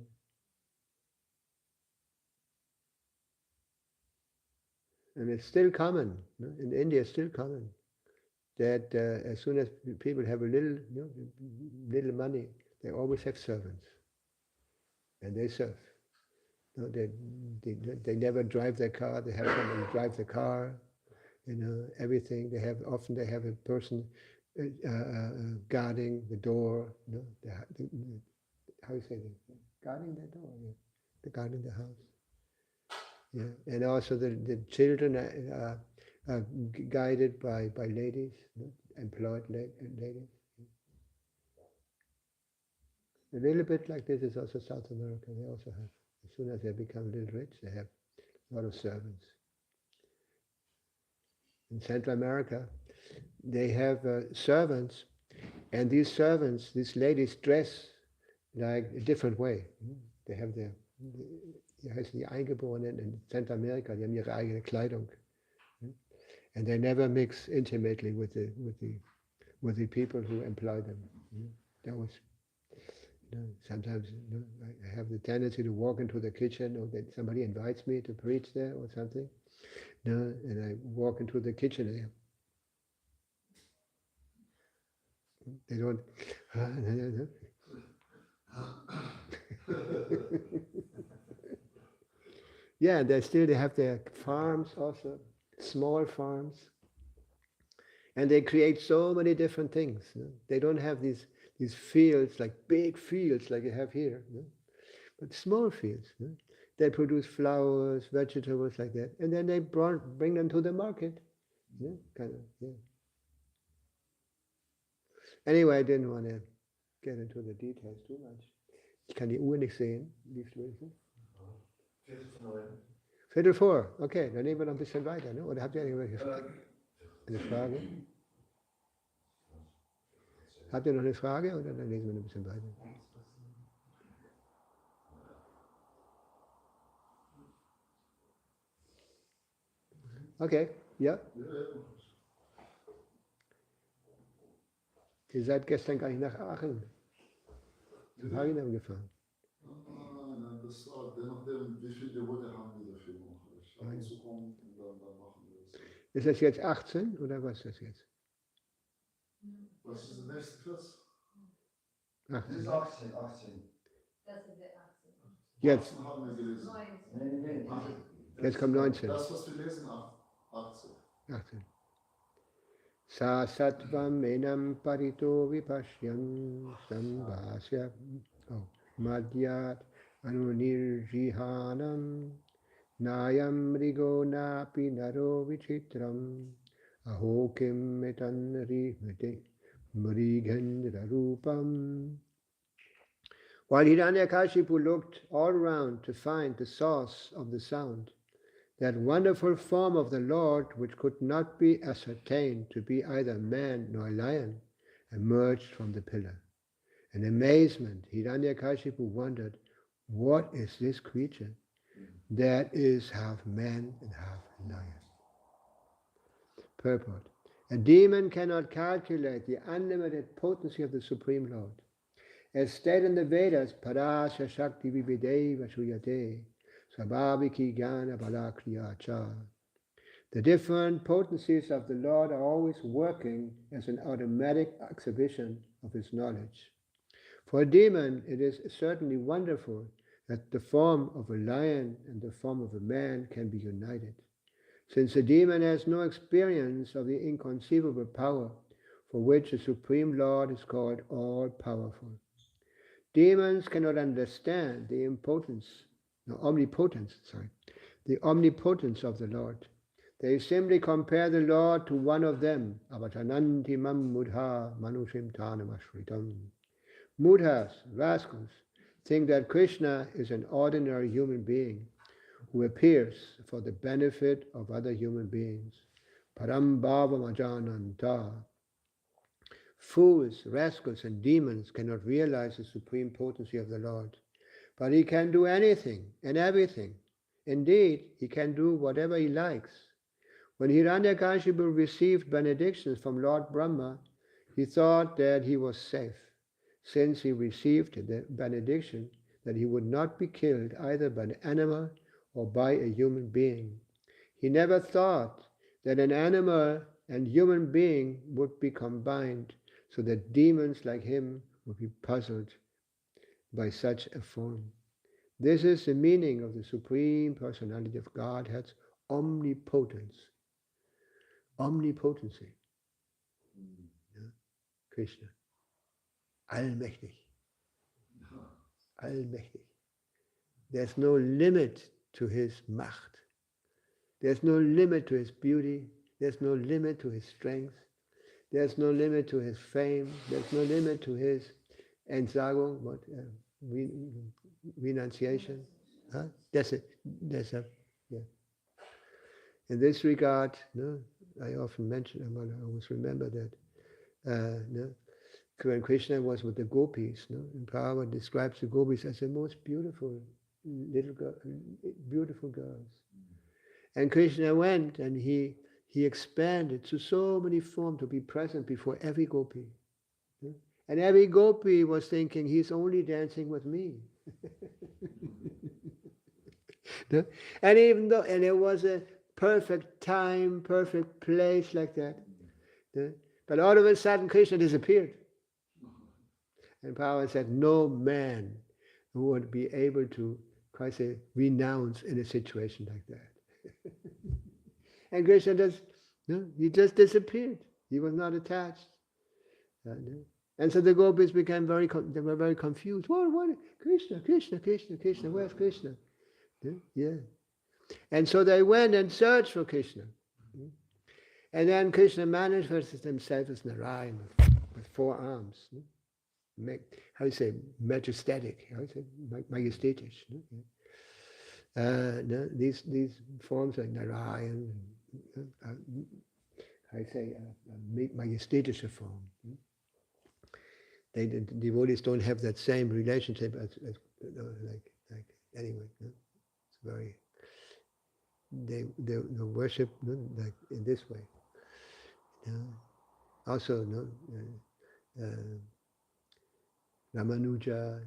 And it's still common, in India it's still common, that as soon as people have a little money, they always have servants. And they serve. They never drive their car, they have somebody drive the car, everything. They have a person guarding the door, how you say that? Guarding the door, yeah. Guarding the house. Yeah, and also the children are guided by ladies, employed ladies. A little bit like this is also South America. They also have, as soon as they become a little rich, they have a lot of servants. In Central America, they have servants, and these ladies dress like a different way. They have die heißen die Eingeborenen in Zentralamerika, die haben ihre eigene Kleidung. And they never mix intimately with the people who employ them. That was, sometimes I have the tendency to walk into the kitchen, or that somebody invites me to preach there or something. And I walk into the kitchen and they don't. Yeah, they have their farms also, small farms, and they create so many different things. They don't have these fields, like big fields like you have here, but small fields. They produce flowers, vegetables like that, and then they bring them to the market. Anyway, I didn't want to get into the details too much. Ich kann die Uhr nicht sehen. Wie viel ist es? 8:45. Okay, dann nehmen wir noch ein bisschen weiter. Oder habt ihr irgendwelche Fragen? Eine Frage? Habt ihr noch eine Frage oder dann lesen wir noch ein bisschen weiter? Okay, ja? Ihr seid gestern gar nicht nach Aachen, zum Hagenheim gefahren. Nein, das war nachdem, wie viele Devote haben wir dafür noch? Anzukommen und dann machen wir das. Ist das jetzt 18 oder was ist das jetzt? Was ist der nächste Vers? 18. Das ist 18. Das ist der 18. Jetzt. 18 haben wir gelesen. 19. Jetzt kommt 19. Das, was wir lesen, 18. 18. Sa sattvam enam parito vipashyan sambhasya madhyat anunirjihanam Nayam rigo napi naro vichitram aho kim metanri mrigendra rupam. While Hiranyakashipu looked all around to find the source of the sound, that wonderful form of the Lord which could not be ascertained to be either man nor lion, emerged from the pillar. In amazement, Hiranyakashipu wondered, what is this creature that is half man and half lion? Purport. A demon cannot calculate the unlimited potency of the Supreme Lord. As stated in the Vedas, Parasya Shakti Vivideva Shuyate Sabhaviki Jnana Balakriyacha. The different potencies of the Lord are always working as an automatic exhibition of his knowledge. For a demon, it is certainly wonderful that the form of a lion and the form of a man can be united, since the demon has no experience of the inconceivable power for which the Supreme Lord is called all-powerful. Demons cannot understand the omnipotence of the Lord. They simply compare the Lord to one of them. Avatananti mam mudha manushim tanamashritam. Mudhas, rascals, think that Krishna is an ordinary human being who appears for the benefit of other human beings. Param bhavam ajananta. Fools, rascals, and demons cannot realize the supreme potency of the Lord. But he can do anything and everything. Indeed, he can do whatever he likes. When Hiranyakashipu received benedictions from Lord Brahma, he thought that he was safe, since he received the benediction that he would not be killed either by an animal or by a human being. He never thought that an animal and human being would be combined, so that demons like him would be puzzled by such a form. This is the meaning of the Supreme Personality of Godhead's omnipotence. Omnipotency. Yeah. Krishna. Allmächtig. Allmächtig. There's no limit to his Macht. There's no limit to his beauty. There's no limit to his strength. There's no limit to his fame. There's no limit to his Entsagung, renunciation. Huh? Yeah. In this regard, no, I often mention, I always remember that when Krishna was with the gopis, and Prabhupada describes the gopis as the most beautiful beautiful girls. And Krishna went and he expanded to so many forms to be present before every gopi. And every gopi was thinking, he's only dancing with me. And even though, and it was a perfect time, perfect place like that. But all of a sudden Krishna disappeared. And Prabhupada said, no man would be able to, renounce in a situation like that. And Krishna he just disappeared. He was not attached. And so the gopis became very confused. What? Krishna, where's Krishna? Yeah. And so they went and searched for Krishna. And then Krishna manifested himself as Narayan with 4 arms. How do you say? Majestic. How do you say? Majestatisch. These forms like Narayan, I say majestätische form. The devotees don't have that same relationship as anyway. It's very. They worship like in this way. Also, Ramanuja,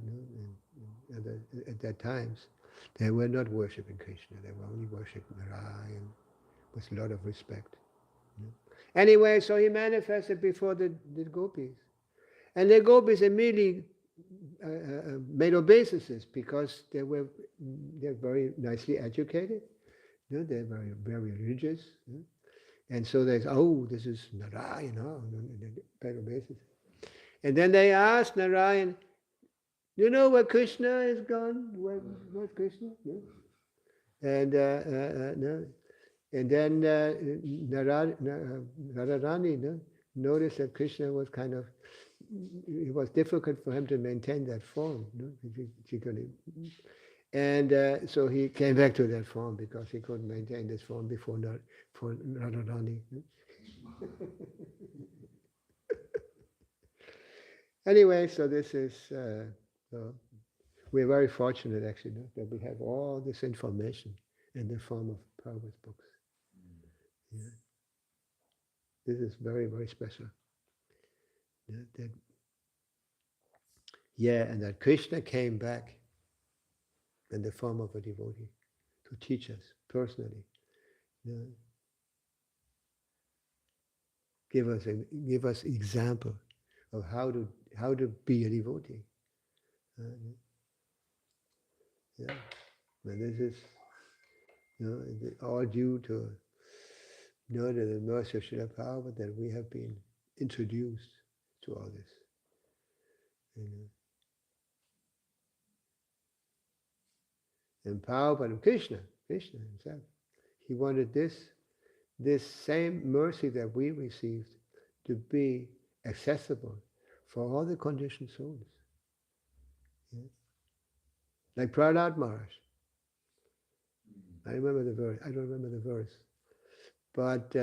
and at that times, they were not worshipping Krishna. They were only worshipping Narayan with a lot of respect. Anyway, so he manifested before the gopis. And the gopis immediately made obeisances because they're very nicely educated. They're very, very religious. And so they say, oh, this is Narayan. Paid obeisances. And then they asked Narayan, you know where Krishna is gone? Where's Krishna? Yeah. And no, and then Radharani noticed that Krishna was kind of, it was difficult for him to maintain that form. And so he came back to that form because he couldn't maintain this form before for Radharani. Anyway, so this is, we're very fortunate actually that we have all this information in the form of Prabhupada's books. Yeah. This is very, very special. And that Krishna came back in the form of a devotee to teach us personally. Give us example of how to be a devotee. And this is all due to the mercy of Srila Prabhupada that we have been introduced to all this. And Prabhupada, Krishna himself, he wanted this same mercy that we received to be accessible for all the conditioned souls. Yeah. Like Prahlad Maharaj. I remember the verse. I don't remember the verse, but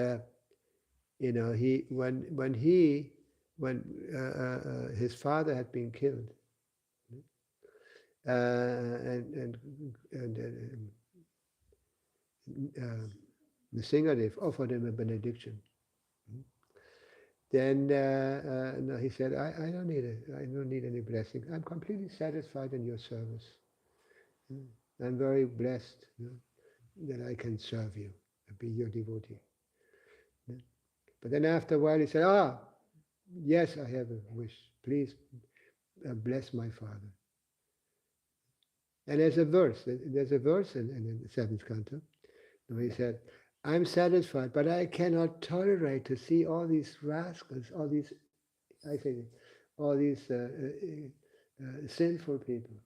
when his father had been killed, and Nrsingadev offered him a benediction. Then he said, I don't need any blessing. I'm completely satisfied in your service. I'm very blessed that I can serve you and be your devotee. But then after a while he said, yes, I have a wish. Please bless my father. And there's a verse in the seventh canto where he said, I'm satisfied, but I cannot tolerate to see all these rascals, all these sinful people,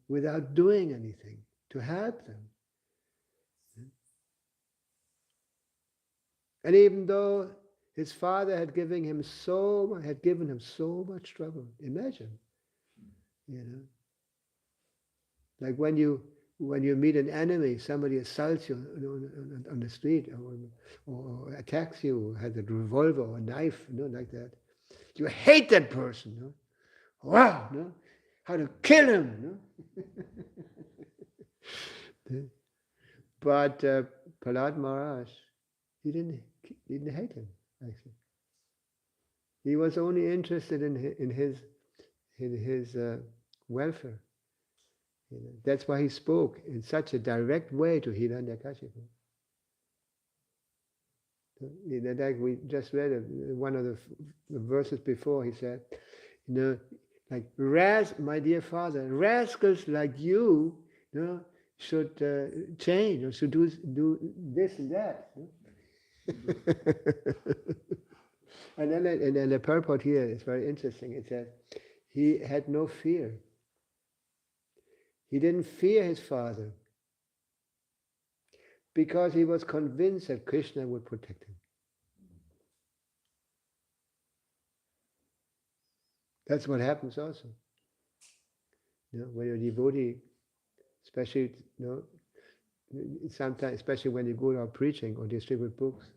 without doing anything to help them. And even though his father had given him so much trouble, imagine, like when you meet an enemy, somebody assaults you on the street or attacks you, has a revolver or a knife, like that. You hate that person. Wow, how to kill him. But Prahlad Maharaj, he didn't hate him, actually. He was only interested in his welfare. That's why he spoke in such a direct way to Hiranyakashipu. Like we just read one of the verses before, he said, like, my dear father, rascals like you, should change or should do this and that. And then the purport here is very interesting. It says, he had no fear. He didn't fear his father because he was convinced that Krishna would protect him. That's what happens also. When you're a devotee, especially sometimes, especially when you go out preaching or distribute books,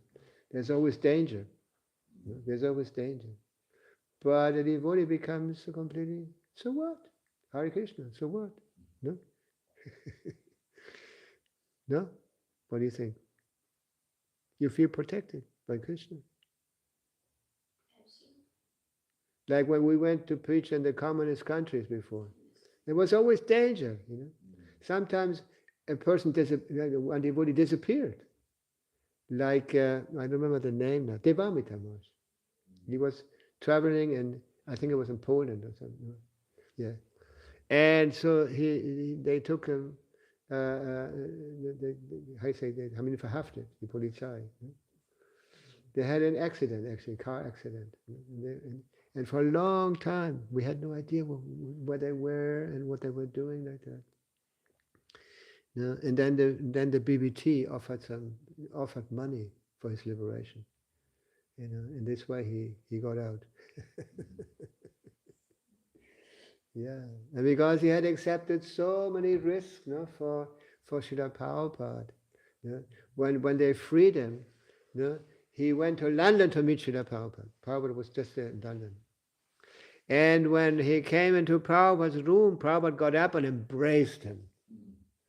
there's always danger. There's always danger. But a devotee becomes completely, so what? Hare Krishna, so what? No? No? What do you think? You feel protected by Krishna. Like when we went to preach in the communist countries before, there was always danger. Sometimes a person, one devotee disappeared. Like, I don't remember the name now, Devamita Maharaj. He was traveling in, I think it was in Poland or something. Yeah. And so they took him, verhaftet, the Polizei. They had an accident, actually, car accident. And for a long time, we had no idea where they were and what they were doing like that. No? And then the BBT offered money for his liberation. In this way he got out. Yeah, and because he had accepted so many risks, for Srila Prabhupada. When they freed him, he went to London to meet Srila Prabhupada. Prabhupada was just there in London. And when he came into Prabhupada's room, Prabhupada got up and embraced him.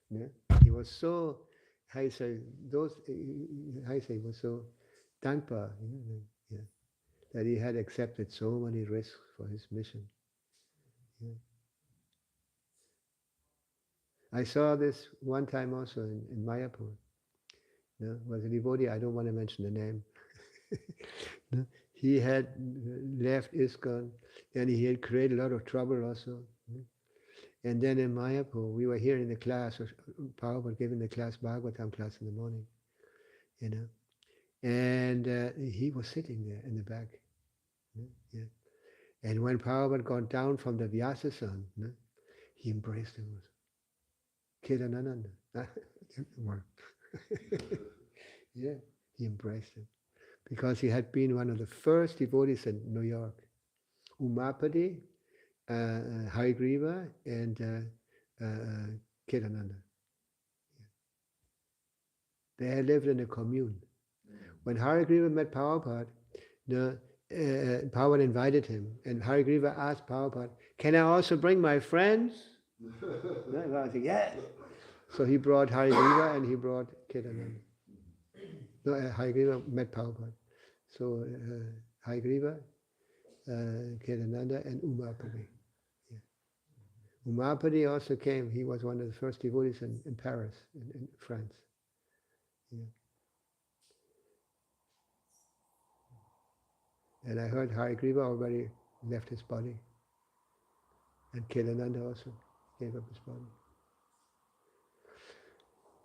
Yeah? He was so, he was so dankbar, that he had accepted so many risks for his mission. Yeah. I saw this one time also in Mayapur. Was a devotee, I don't want to mention the name. He had left ISKCON and he had created a lot of trouble also. And then in Mayapur, we were here in the class, Prabhupada giving the class, Bhagavatam class in the morning, and he was sitting there in the back. Yeah. And when Prabhupada got down from the Vyasasan, he embraced him. Kedanananda. Yeah, he embraced him. Because he had been one of the first devotees in New York. Umapadi, Harigriva, and Kedananda. They had lived in a commune. When Harigriva met Prabhupada, Prabhupada invited him, and Harigriva asked Prabhupada, "Can I also bring my friends?" Prabhupada said, "Yes." So he brought Harigriva and he brought Kedananda. Harigriva met Prabhupada. So Harigriva, Kedananda, and Umapadi. Yeah. Umapadi also came. He was one of the first devotees in Paris, in France. Yeah. And I heard Harigriva already left his body. And Kedananda also gave up his body.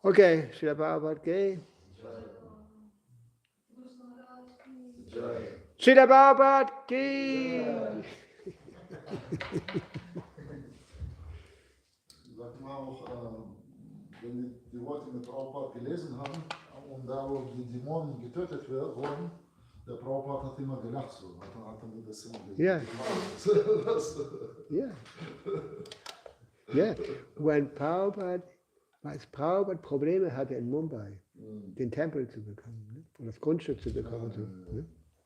Okay, Srila Prabhupada Ki. Srila Prabhupada Ki. Sag mal auch, wenn die Worte mit Prabhupada gelesen haben und da wo die Dämonen getötet wurden, der Prabhupada hat immer gelacht so, hat er das immer Yeah. Yeah. Yeah. When Prabhupada Probleme hatte in Mumbai, den Tempel zu bekommen, oder das Grundstück zu bekommen.